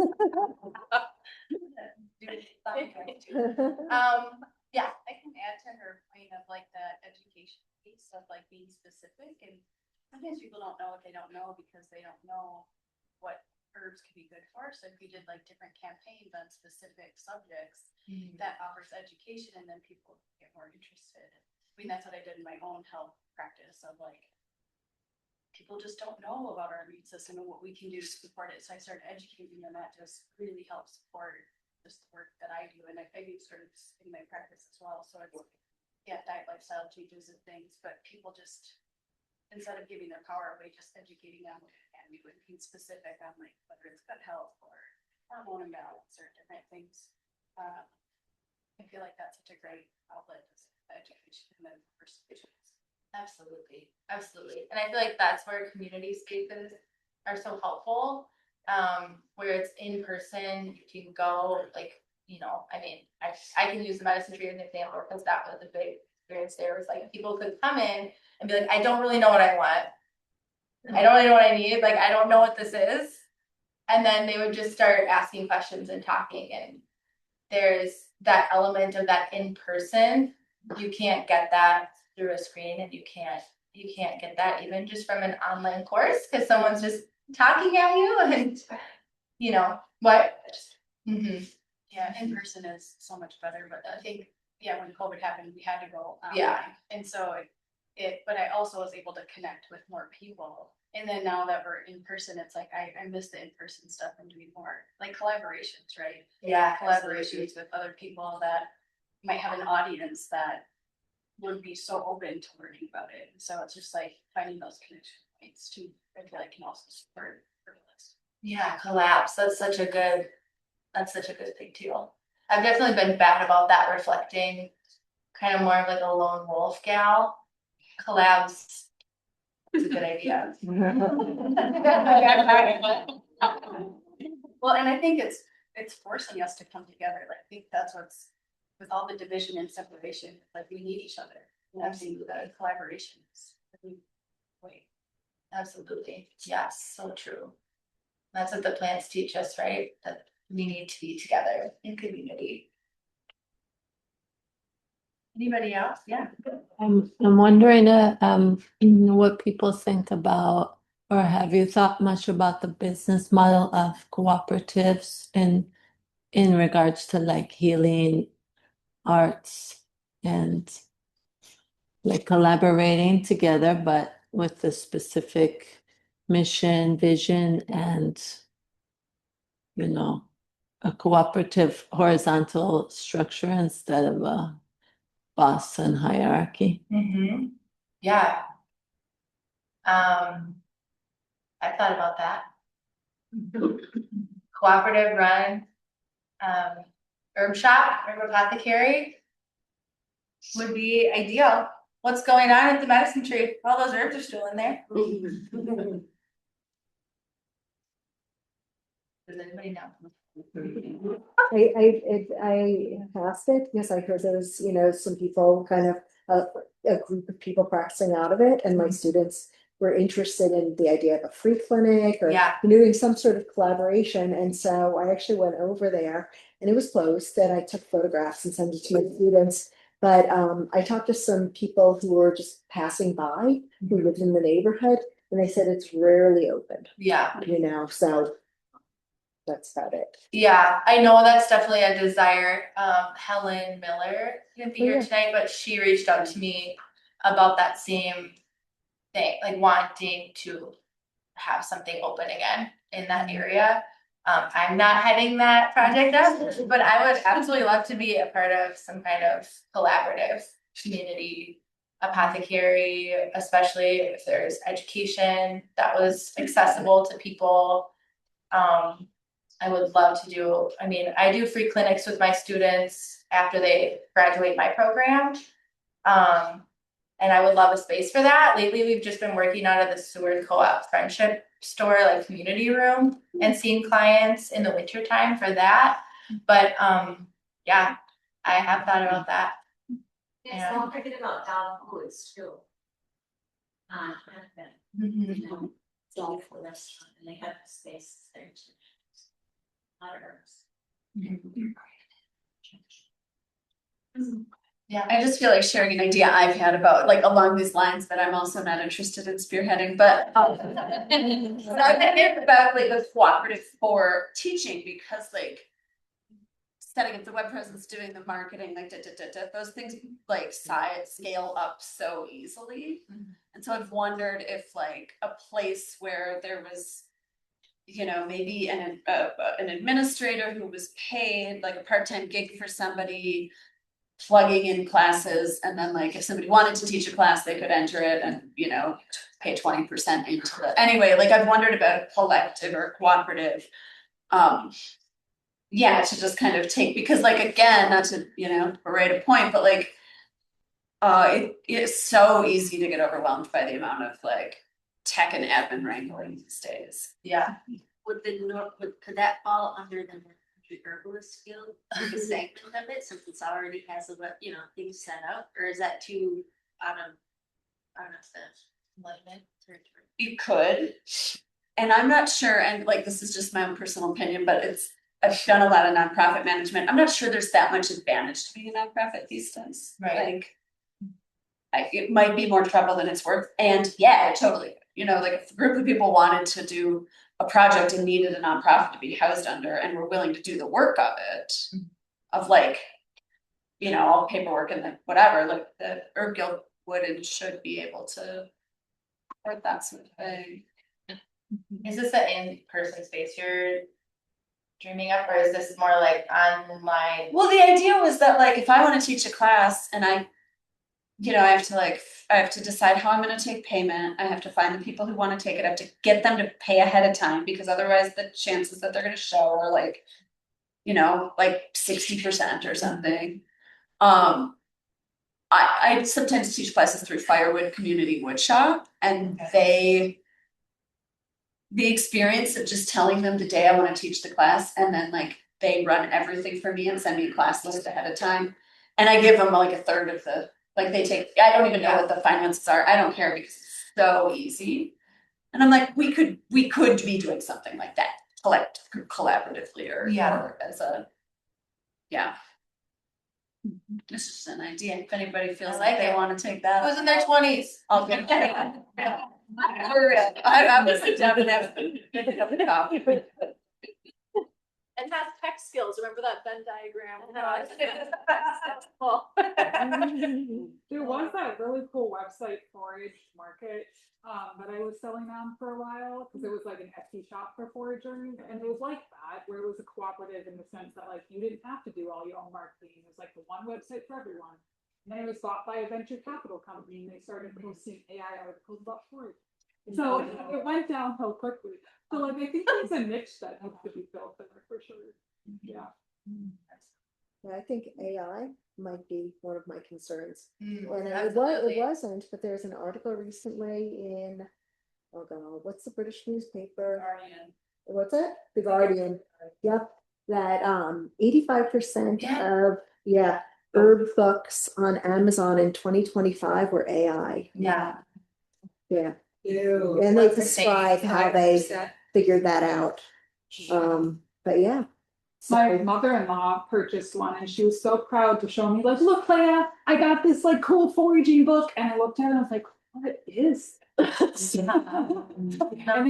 Yeah. I can add to her point of like the education piece of like being specific, and sometimes people don't know what they don't know because they don't know what herbs can be good for. So if you did like different campaigns on specific subjects, that offers education and then people get more interested. I mean, that's what I did in my own health practice of like, people just don't know about our immune system and what we can do to support it. So I started educating them, and that just really helps support just the work that I do. And I do sort of in my practice as well. So it's, yeah, diet, lifestyle changes and things, but people just, instead of giving their power away, just educating them and we would be specific on like whether it's gut health or hormone imbalance or different things. I feel like that's such a great outlet for education and then persuasion. Absolutely. Absolutely. And I feel like that's where community spaces are so helpful. Where it's in person, you can go like, I mean, I can use the medicine tree as an example because that was a big experience there. It was like people could come in and be like, I don't really know what I want. I don't really know what I need. Like, I don't know what this is. And then they would just start asking questions and talking. And there's that element of that in person. You can't get that through a screen, and you can't get that even just from an online course because someone's just talking at you and what. Yeah, in person is so much better, but I think, yeah, when COVID happened, we had to go online. Yeah. And so but I also was able to connect with more people. And then now that we're in person, it's like, I miss the in-person stuff and doing more like collaborations, right? Yeah, Collaborations with other people that might have an audience that would be so open to learning about it. And so it's just like finding those connection points too. I feel like can also support Herbalist. Yeah, collapse. That's such a good thing too. I've definitely been bad about that, reflecting kind of more of like a lone wolf gal. Collabs is a good idea. Well, and I think it's forcing us to come together. Like, I think that's what's with all the division and separation, like we need each other. And I think that collaboration is a new way. Absolutely. Yes, so true. That's what the plants teach us, right? That we need to be together in community. Anybody else? Yeah. I'm wondering, what people think about, or have you thought much about the business model of cooperatives in regards to like healing arts and like collaborating together, but with a specific mission, vision, and a cooperative horizontal structure instead of a boss and hierarchy? Mm-hmm. Yeah. I thought about that. Cooperative run, herb shop, herb apothecary would be ideal. What's going on at the medicine tree? All those herbs are still in there. Does anybody know? I asked it because I heard there was, some people kind of, a group of people practicing out of it, and my students were interested in the idea of a free clinic or Yeah. doing some sort of collaboration. And so I actually went over there and it was closed, and I took photographs and sent it to my students. But I talked to some people who were just passing by, who lived in the neighborhood, and they said it's rarely open, Yeah. so that's about it. Yeah, I know that's definitely a desire. Helen Miller couldn't be Oh, here yeah. tonight, but she reached out to me about that same thing, like wanting to have something open again in that area. I'm not heading that project up, but I would absolutely love to be a part of some kind of collaborative community apothecary, especially if there's education that was accessible to people. I would love to do, I do free clinics with my students after they graduate my program. And I would love a space for that. Lately, we've just been working out of the Seward Co-op Friendship Store, like community room, and seeing clients in the winter time for that. But yeah, I have thought about that. Yes, don't forget about Down Woods too. You know, it's all for restaurant and they have the spaces there too. A lot of herbs. Yeah, I just feel like sharing an idea I've had about like along these lines that I'm also not interested in spearheading, but but I'm thinking about like a cooperative for teaching, because like setting up the web presence, doing the marketing, like those things like scale up so easily. And so I've wondered if like a place where there was, maybe an administrator who was paid like a part-time gig for somebody, plugging in classes, and then like if somebody wanted to teach a class, they could enter it and pay 20% into it. Anyway, like I've wondered about a collective or cooperative, to just kind of take, because like again, not to berate a point, but like it's so easy to get overwhelmed by the amount of like tech and admin wrangling these days. yeah. Could that fall under the herbalist field, like a segment of it, since it's already has a things set up, or is that too out of the alignment territory? You could, and I'm not sure, and like this is just my own personal opinion, but I've done a lot of nonprofit management. I'm not sure there's that much advantage to being a nonprofit these days. Right. Like it might be more trouble than it's worth. And yeah, totally. Like if a group of people wanted to do a project and needed a nonprofit to be housed under, and were willing to do the work of it, of like, all the paperwork and the whatever, like the Herb Guild would and should be able to support that sort of thing. Is this an in-person space you're dreaming up, or is this more like online? Well, the idea was that like if I want to teach a class and I have to decide how I'm going to take payment. I have to find the people who want to take it. I have to get them to pay ahead of time, because otherwise the chances that they're going to show are like, like 60% or something. I sometimes teach classes through Firewood Community Woodshop, and the experience of just telling them the day I want to teach the class, and then like they run everything for me and send me a class list ahead of time, and I give them like a third of the. Like I don't even know what the finances are. I don't care, because it's so easy. And I'm like, we could be doing something like that, collaboratively or as a, This is an idea, if anybody feels I like like they it. wanna take that. Who's in their 20s? I'll get it. For real, I'm gonna sit down and have a cup of coffee. And has tech skills, remember that Venn diagram? There was that really cool website, Forage Market, that I was selling on for a while, because it was like an Etsy shop for foragers, and it was like that, where it was a cooperative in the sense that like you didn't have to do all your own marketing. It was like the one website for everyone. And then it was bought by a venture capital company, and they started posting AI articles about forage. So it went downhill quickly. So like I think there's a niche that has to be filled there for sure. Yeah. Yeah, I think AI might be one of my concerns. And it Absolutely. wasn't, but there's an article recently in, oh god, what's the British newspaper? Guardian. What's it? The Guardian. Yep. That 85% of herb books on Amazon in 2025 were AI. Yeah. Yeah. Ew. And they What's the describe saying? how they figured that out. But yeah. My mother-in-law purchased one and she was so proud to show me, like, look, Leia, I got this like cool foraging book. And I looked at it and I was like, what is this? And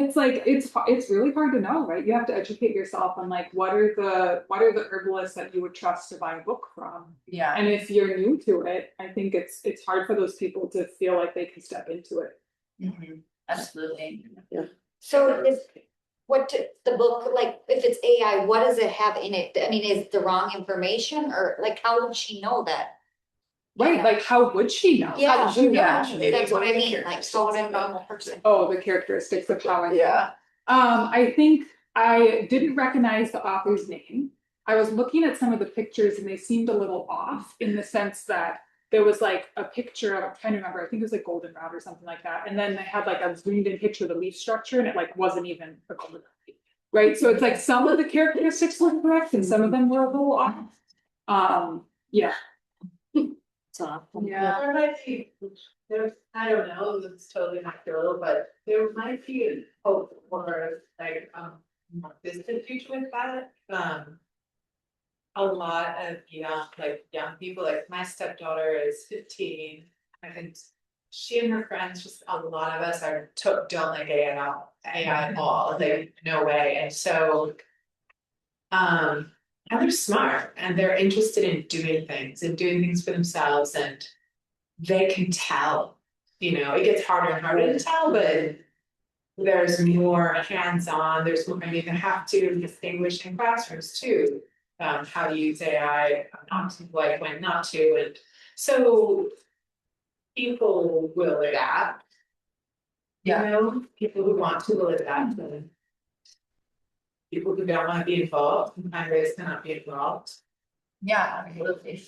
it's like, it's really hard to know, right? You have to educate yourself on like, what are the herbalists that you would trust to buy a book from? Yeah. And if you're new to it, I think it's hard for those people to feel like they can step into it. Absolutely. So is the book, like, if it's AI, what does it have in it? I mean, is the wrong information, or like, how would she know that? Right, like how would she know? Yeah, How would she know? that's what I mean, like, so would a normal person. Oh, the characteristics of how I know. Yeah. I think I didn't recognize the author's name. I was looking at some of the pictures and they seemed a little off in the sense that there was like a picture of, I'm trying to remember, I think it was like goldenrod or something like that. And then they had like a zoomed in picture of the leaf structure and it like wasn't even a goldenrod. Right, so it's like some of the characteristics were correct and some of them were a little off. Yeah. Yeah. There might be, I don't know, it's totally not true, but there might be hope for like, more distant future with that. A lot of young people, like my stepdaughter is 15, and she and her friends, just a lot of us don't like AI at all, like no way, and so and they're smart and they're interested in doing things for themselves, and they can tell, it gets harder and harder to tell, but there's more hands-on, there's more, you have to distinguish in classrooms too, how to use AI, not to, like when not to, and so people will adapt. People who want to will adapt, and people who don't want to be involved, sometimes cannot be involved. Yeah, absolutely.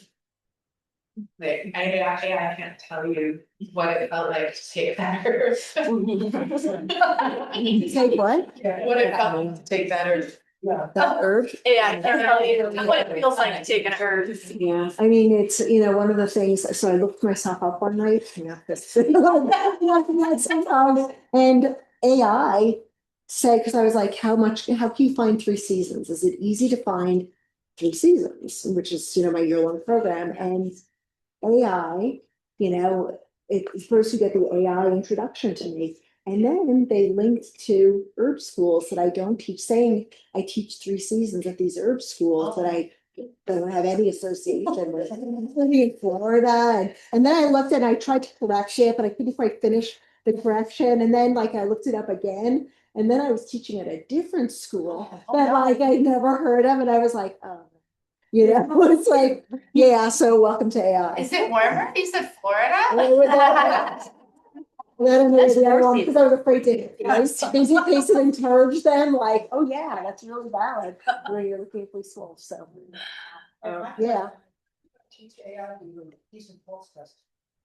Like, I can't tell you what it felt like to take that herb. Say what? What it felt like to take that herb. Yeah. The herb? Yeah, I can't tell you what it feels like taking a herb. Yeah, I mean, it's, one of the things, so I looked myself up one night, and AI said, because I was like, how can you find 3 seasons? Is it easy to find 3 seasons, which is, my year-long program, and AI, first you get the AI introduction to me. And then they linked to herb schools that I don't teach, saying I teach 3 seasons at these herb schools that I don't have any association with. Living in Florida. And then I looked and I tried to correct it, but I couldn't quite finish the correction. And then I looked it up again. And then I was teaching at a different school that I'd never heard of. And I was like, oh. It's like, yeah, so welcome to AI. Is it warmer? You said Florida? Because I was afraid to paste it and encourage them, like, oh yeah, that's really valid when you're looking for school. So yeah. Teach AI to do a decent pulse test.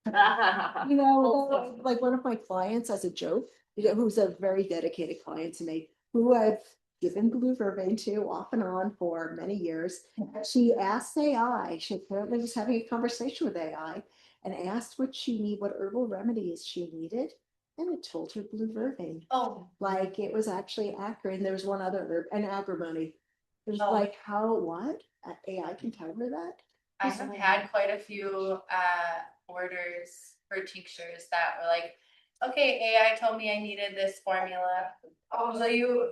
Like one of my clients, as a joke, who's a very dedicated client to me, who I've given blue vervain to off and on for many years. She asked AI, she apparently was having a conversation with AI and asked what herbal remedies she needed. And it told her blue vervain. Oh. Like it was actually accurate. And there was one other herb, and agrimony. It was like, what? AI can tell her that? I have had quite a few orders for tinctures that were like, okay, AI told me I needed this formula. Oh,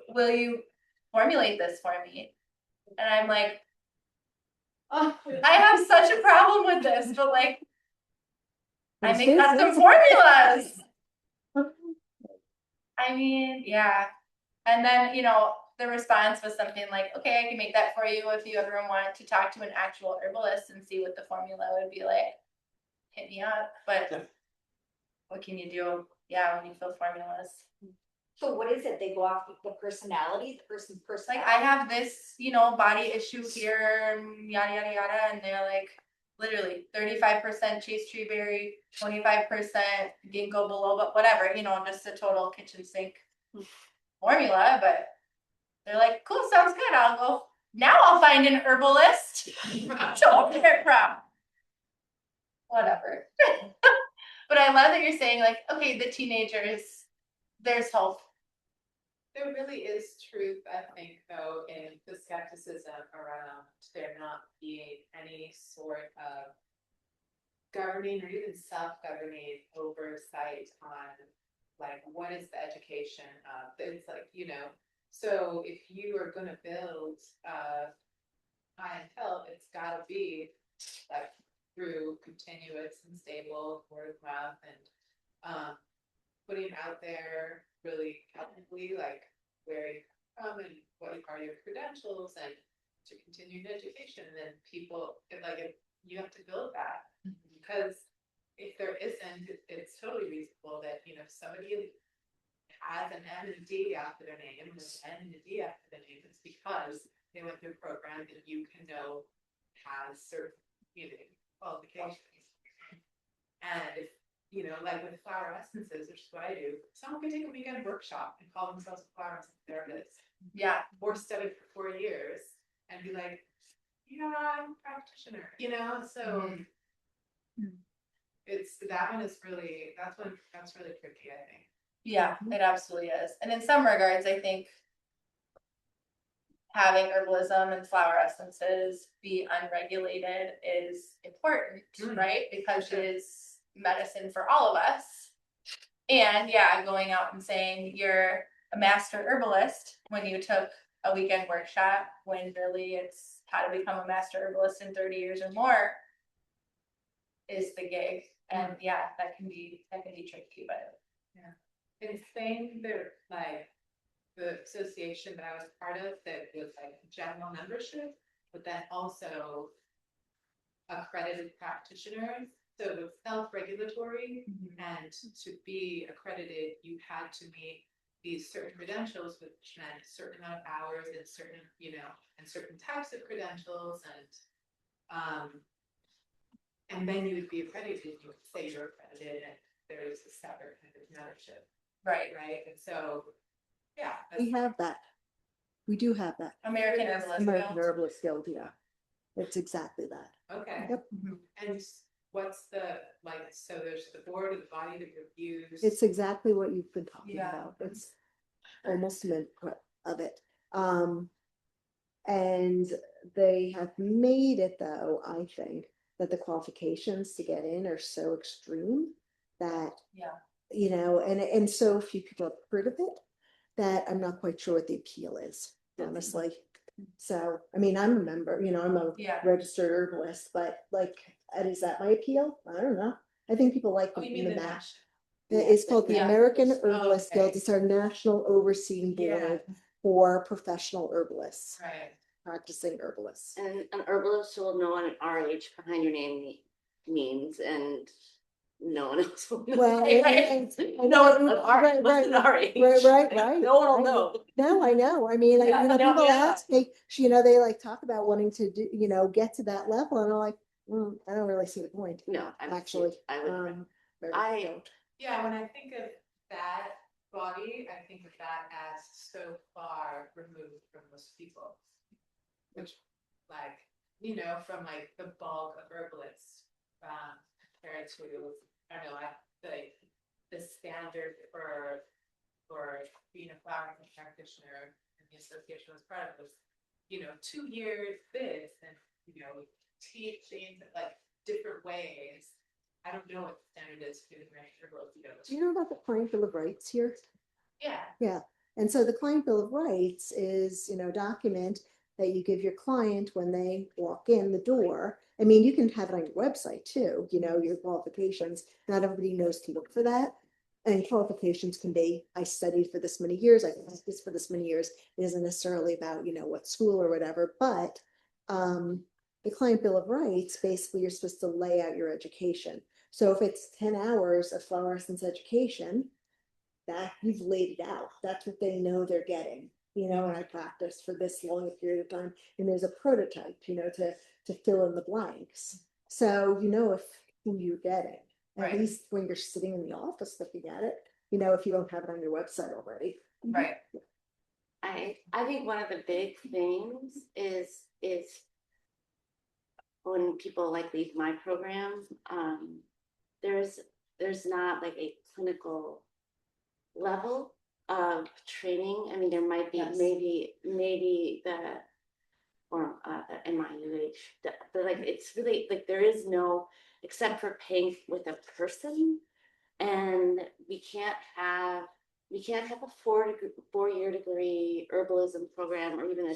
will you formulate this for me? And I'm like, oh, I have such a problem with this, but like, I make custom formulas. I mean, yeah. And then, the response was something like, okay, I can make that for you if you ever want to talk to an actual herbalist and see what the formula would be like. Hit me up. But what can you do? Yeah, when you fill formulas. So what is it? They go off the personality, the person's Like, personality? I have this, body issue here, yada, yada, yada. And they're like, literally 35% chase tree berry, 25% ginkgo biloba, whatever, just a total kitchen sink formula. But they're like, cool, sounds good. I'll go. Now I'll find an herbalist to open it from. Whatever. But I love that you're saying, like, okay, the teenagers, there's hope. There really is truth, I think, though, in the skepticism around there not being any sort of governing or even self-governing oversight on, like, what is the education of, it's like, so if you are gonna build clientele, it's gotta be like through continuous and stable word of mouth and putting out there really technically, like, where you come and what are your credentials and to continuing education. And then people, if you have to build that, because if there isn't, it's totally reasonable that, somebody has an M and D after their name, and an N and a D after their name, it's because they went through a program that you can know has certain, qualifications. And if, like with flower essences, which is what I do, someone can take a weekend workshop and call themselves a flower essence therapist. Yeah. Or study for 4 years and be like, I'm a practitioner, so it's, that one is really, that's really tricky, I think. Yeah, it absolutely is. And in some regards, I think having herbalism and flower essences be unregulated is important, right? Because it is medicine for all of us. And yeah, going out and saying you're a master herbalist when you took a weekend workshop, when really it's how to become a master herbalist in 30 years or more is the gig. And yeah, that can be tricky, but yeah. In Spain, they're like the association that I was part of that was like general membership, but then also accredited practitioners. So it was self-regulatory, and to be accredited, you had to meet these certain credentials, which meant a certain amount of hours and certain, and certain types of credentials, and then you would be accredited. You would say you're accredited, and there is a separate kind of membership. right. And so, yeah, We have that. We do have that. American Herbalist American Guild. Herbalist Guild, yeah. It's exactly that. okay. Yep. And what's the, like, so there's the board of the body that reviews. It's exactly what you've been talking Yeah. about. It's almost an input of it. And they have made it though, I think, that the qualifications to get in are so extreme that, and so few people have heard of it that I'm not quite sure what the appeal is, honestly. So, I mean, I'm a member, I'm a registered herbalist, but like, is that my appeal? I don't know. I think people like Oh, you mean the match. It's called the American Herbalist Guild. Okay. It's our national overseeing board for professional herbalists, Right. practicing herbalists. And an herbalist will know what an RH behind your name means, and no one else will know. Well, No one, right. No one will know. No, I know. I mean, Yeah, people yeah. ask me, they like talk about wanting to do, get to that level, and I'm like, I don't really see the point. No, Actually, I would. I don't. Yeah, when I think of that body, I think of that as so far removed from most people. Which, like, from like the bulk of herbalists, compared to, I don't know, the standard for being a flower practitioner and the association was part of was, 2 years this and, teaching like different ways. I don't know what the standard is for the Herbalist field. Do you know about the Client Bill of Rights here? Yeah. Yeah, and so the Client Bill of Rights is, you know, a document that you give your client when they walk in the door. I mean, you can have it on your website too, you know, your qualifications. Not everybody knows to look for that. And qualifications can be, I studied for this many years, I practiced for this many years. It isn't necessarily about, you know, what school or whatever, but the Client Bill of Rights, basically, you're supposed to lay out your education. So if it's 10 hours of flower essence education, that you've laid it out. That's what they know they're getting. You know, and I practiced for this long a period of time, and there's a prototype, you know, to fill in the blanks. So you know if who you're getting. At least when you're sitting in the office looking at it, you know, if you don't have it on your website already. Right. I think one of the big things is when people like leave my program, there's not like a clinical level of training. I mean, there might be maybe the or the MIUH, but like it's really like there is no, except for paying with a person, and we can't have a 4-year degree herbalism program, or even a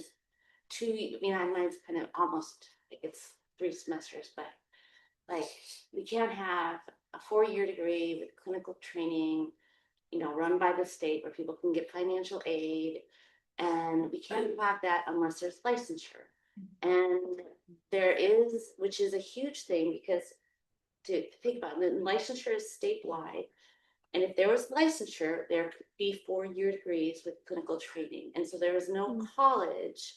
2. I mean, mine's kind of almost like it's 3 semesters, but like we can't have a 4-year degree with clinical training, you know, run by the state where people can get financial aid. And we can't have that unless there's licensure. And there is, which is a huge thing, because to think about it, licensure is statewide. And if there was licensure, there could be 4-year degrees with clinical training. And so there is no college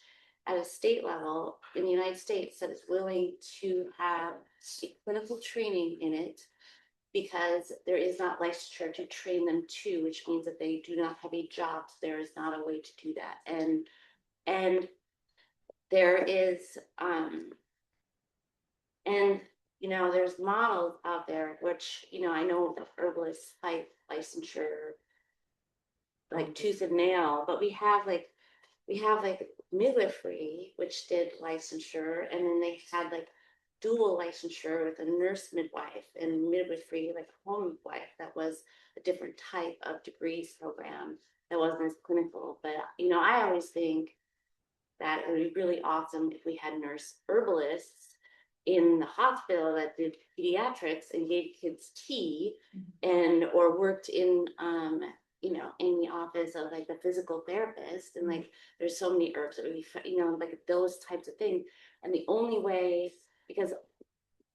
at a state level in the United States that is willing to have a clinical training in it, because there is not licensure to train them to, which means that they do not have a job. So there is not a way to do that. And there is, and you know, there's models out there, which, you know, I know the herbalists fight licensure like tooth and nail, but we have like midwifery, which did licensure, and then they had like dual licensure with a nurse midwife, and midwifery, like a home midwife, that was a different type of degrees program that wasn't as clinical. But you know, I always think that it would be really awesome if we had nurse herbalists in the hospital that did pediatrics and gave kids tea, and or worked in you know, in the office of like the physical therapist, and like there's so many herbs that we, you know, like those types of things. And the only way, because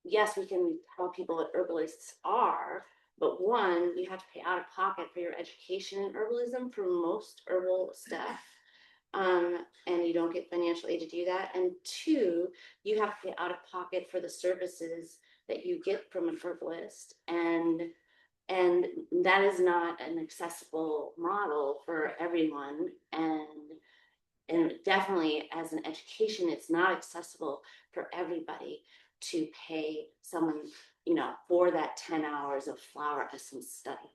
yes, we can tell people what herbalists are, but one, you have to pay out of pocket for your education in herbalism for most herbal stuff. And you don't get financial aid to do that. And 2, you have to pay out of pocket for the services that you get from an herbalist. And that is not an accessible model for everyone. And definitely as an education, it's not accessible for everybody to pay someone, you know, for that 10 hours of flower essence study,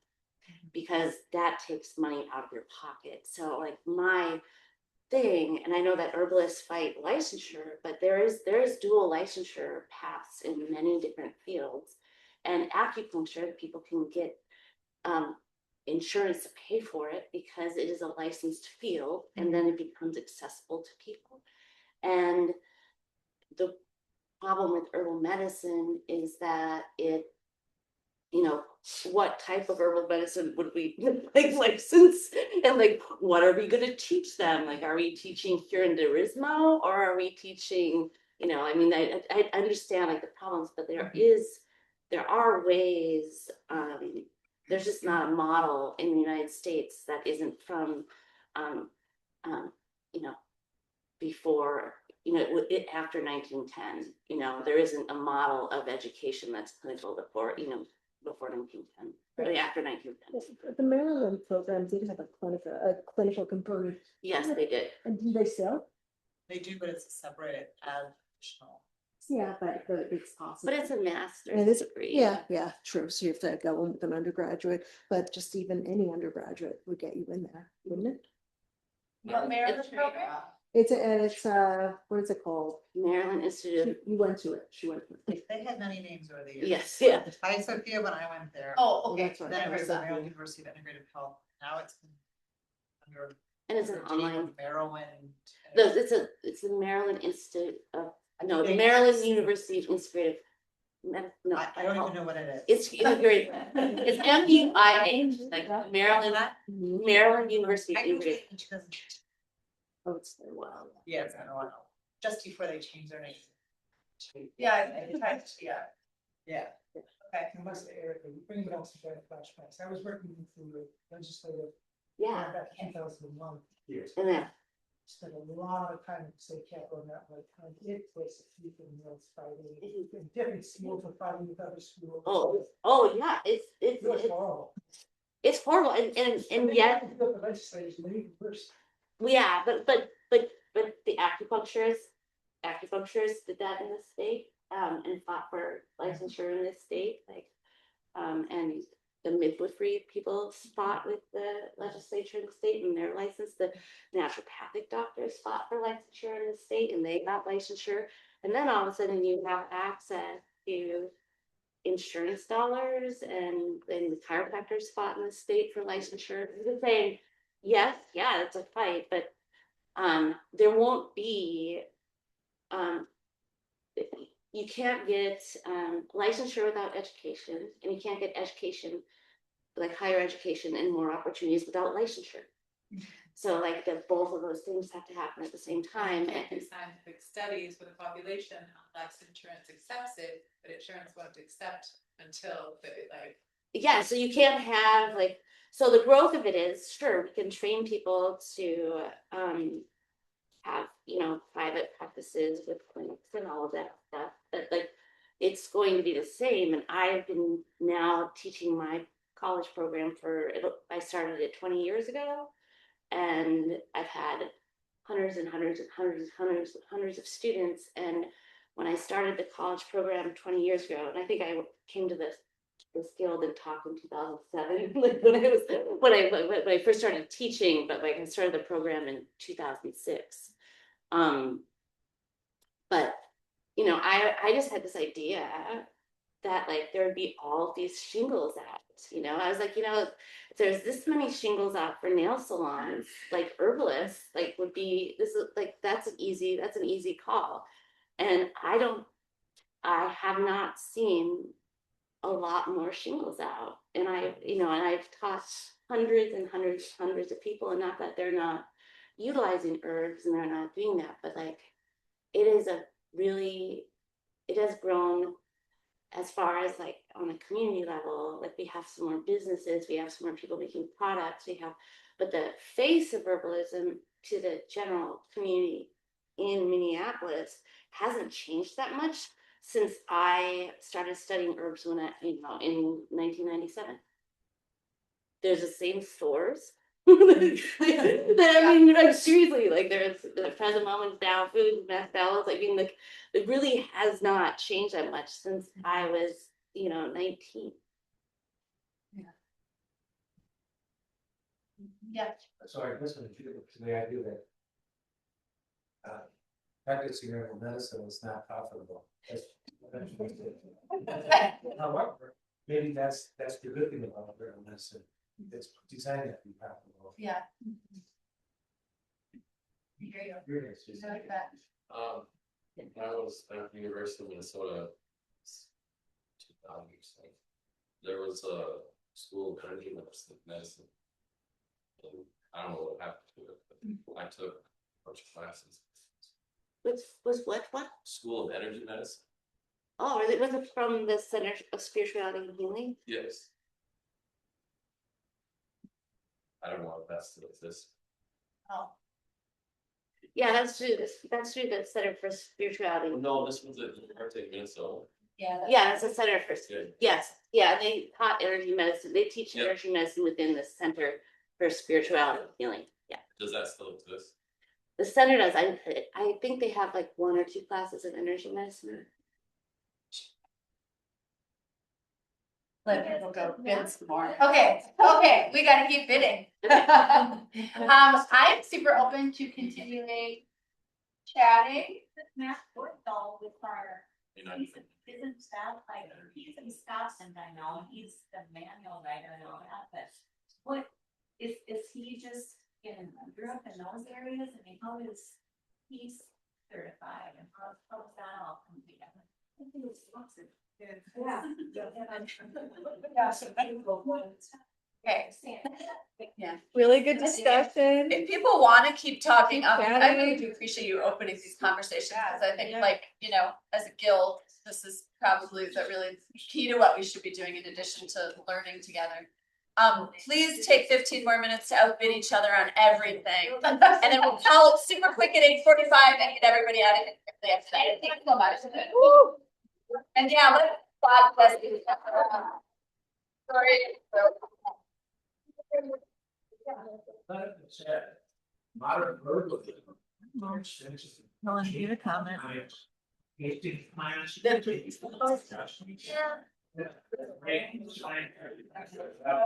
because that takes money out of your pocket. So like my thing, and I know that herbalists fight licensure, but there is dual licensure paths in many different fields. And acupuncture, people can get insurance to pay for it because it is a licensed field, and then it becomes accessible to people. And the problem with herbal medicine is that it, you know, what type of herbal medicine would we like license, and like what are we going to teach them? Like, are we teaching curanderismo, or are we teaching, you know, I mean, I understand like the problems, but there are ways. There's just not a model in the United States that isn't from you know, before, you know, after 1910. You know, there isn't a model of education that's clinical before, you know, before 1910, really after 1910. The Maryland program did have a clinical component. Yes, they did. And do they still? They do, but it's a separate additional. Yeah, but it's possible. But it's a master's And it's degree. yeah, true. So you have to go in with an undergraduate, but just even any undergraduate would get you in there, wouldn't it? What Maryland program? What is it called? Maryland Institute. You went to it, she went to it. They had many names over the years. Yes, yeah. I Sophia when I went there. Oh, okay. That's right. Then it was That's Maryland right. University of Integrative Health. Now it's under. And it's an the name online. of Maryland. No, it's the Maryland Institute of, no, the think- Maryland University Integrative. No, I don't even know what it is. it's integrated. It's MUIA, like Maryland, Maryland University I think Integrated. it was- Oh, it's there, wow. Yeah, it's been a while. Just before they changed their name. Yeah, I tried, yeah. Yeah. Okay. I must say, Erica, you bring it up to flashbacks. I was working through the legislative. Yeah, Back in 2001. and then, Spent a lot of time at state capital, that like, it was a few things fighting, and different schools were fighting with other schools. oh, yeah, It was horrible. it's horrible, and yet, The legislators, maybe worse. yeah, but the acupuncturists did that in the state, and fought for licensure in this state, like, and the midwifery people fought with the legislature in the state and their license. The naturopathic doctors fought for licensure in the state and they got licensure. And then all of a sudden you have access to insurance dollars, and then the chiropractors fought in the state for licensure. They're saying, yes, yeah, it's a fight, but there won't be, you can't get licensure without education, and you can't get education, like higher education and more opportunities without licensure. So like both of those things have to happen at the same time. Can't do scientific studies with a population unless insurance accepts it, but insurance won't accept until like. Yeah, so you can't have like, so the growth of it is, sure, we can train people to have, you know, private practices with clinics and all of that stuff, but like it's going to be the same. And I've been now teaching my college program I started it 20 years ago, and I've had hundreds and hundreds and hundreds and hundreds and hundreds of students. And when I started the college program 20 years ago, and I think I came to this field and talked in 2007, like when I first started teaching, but like I started the program in 2006. But you know, I just had this idea that like there would be all these shingles out. You know, I was like, you know, if there's this many shingles out for nail salons, like Herbalist, like would be, this is like, that's an easy call. And I have not seen a lot more shingles out. And I've taught hundreds and hundreds of people, and not that they're not utilizing herbs and they're not doing that, but like, it has grown as far as like on a community level. Like we have some more businesses, we have some more people making products, but the face of herbalism to the general community in Minneapolis hasn't changed that much since I started studying herbs in 1997. There's the same stores. I mean, like seriously, like there's the present moment now, food, McDonald's. I mean, like it really has not changed that much since I was, 19. Yeah. So I guess when you feel to the idea that practicing herbal medicine is not profitable. However, maybe that's the good thing about herbal medicine. It's designed to be profitable. Yeah. Here you go. I like that. When I was at the University of Minnesota, 2000 there was a school of energy medicine. And I don't know what happened to it, but I took a bunch of classes. Was what? School of Energy Medicine? Oh, was it from the Center of Spirituality and Healing? Yes. I don't know if that's still exists. Oh. Yeah, that's true. That's true. The Center for Spirituality. No, this was at Minnesota. Yeah. Yeah, it's a center for. Good. Yes, yeah, they taught energy medicine. They teach Yep. energy medicine within the Center for Spirituality and Healing. Yeah. Does that still exist? The center does. I think they have like 1 or 2 classes of energy medicine. let people go bid some more. Okay, we gotta keep bidding. I'm super open to continuing chatting. Matt Woodall with our, You know, isn't that like, he's in Wisconsin, I know, he's the manual writer and all that, but what, is he just grew up in those areas? I mean, how is he's certified and how's that all come together? I think it's awesome. Okay. Yeah. Really good discussion. If people wanna keep talking, Keep I really chatting. do appreciate you opening these conversations, because I think Yeah. like, you know, as a guild, this is probably the really key to what we should be doing in addition to learning together. Please take 15 more minutes to outbid each other on everything. And then we'll call it super quick at 8:45 and get everybody out of here quickly after that. Thank you so much. And yeah, let's God bless you. Sorry. Modern verbal. Helen, do you have a comment? Yeah.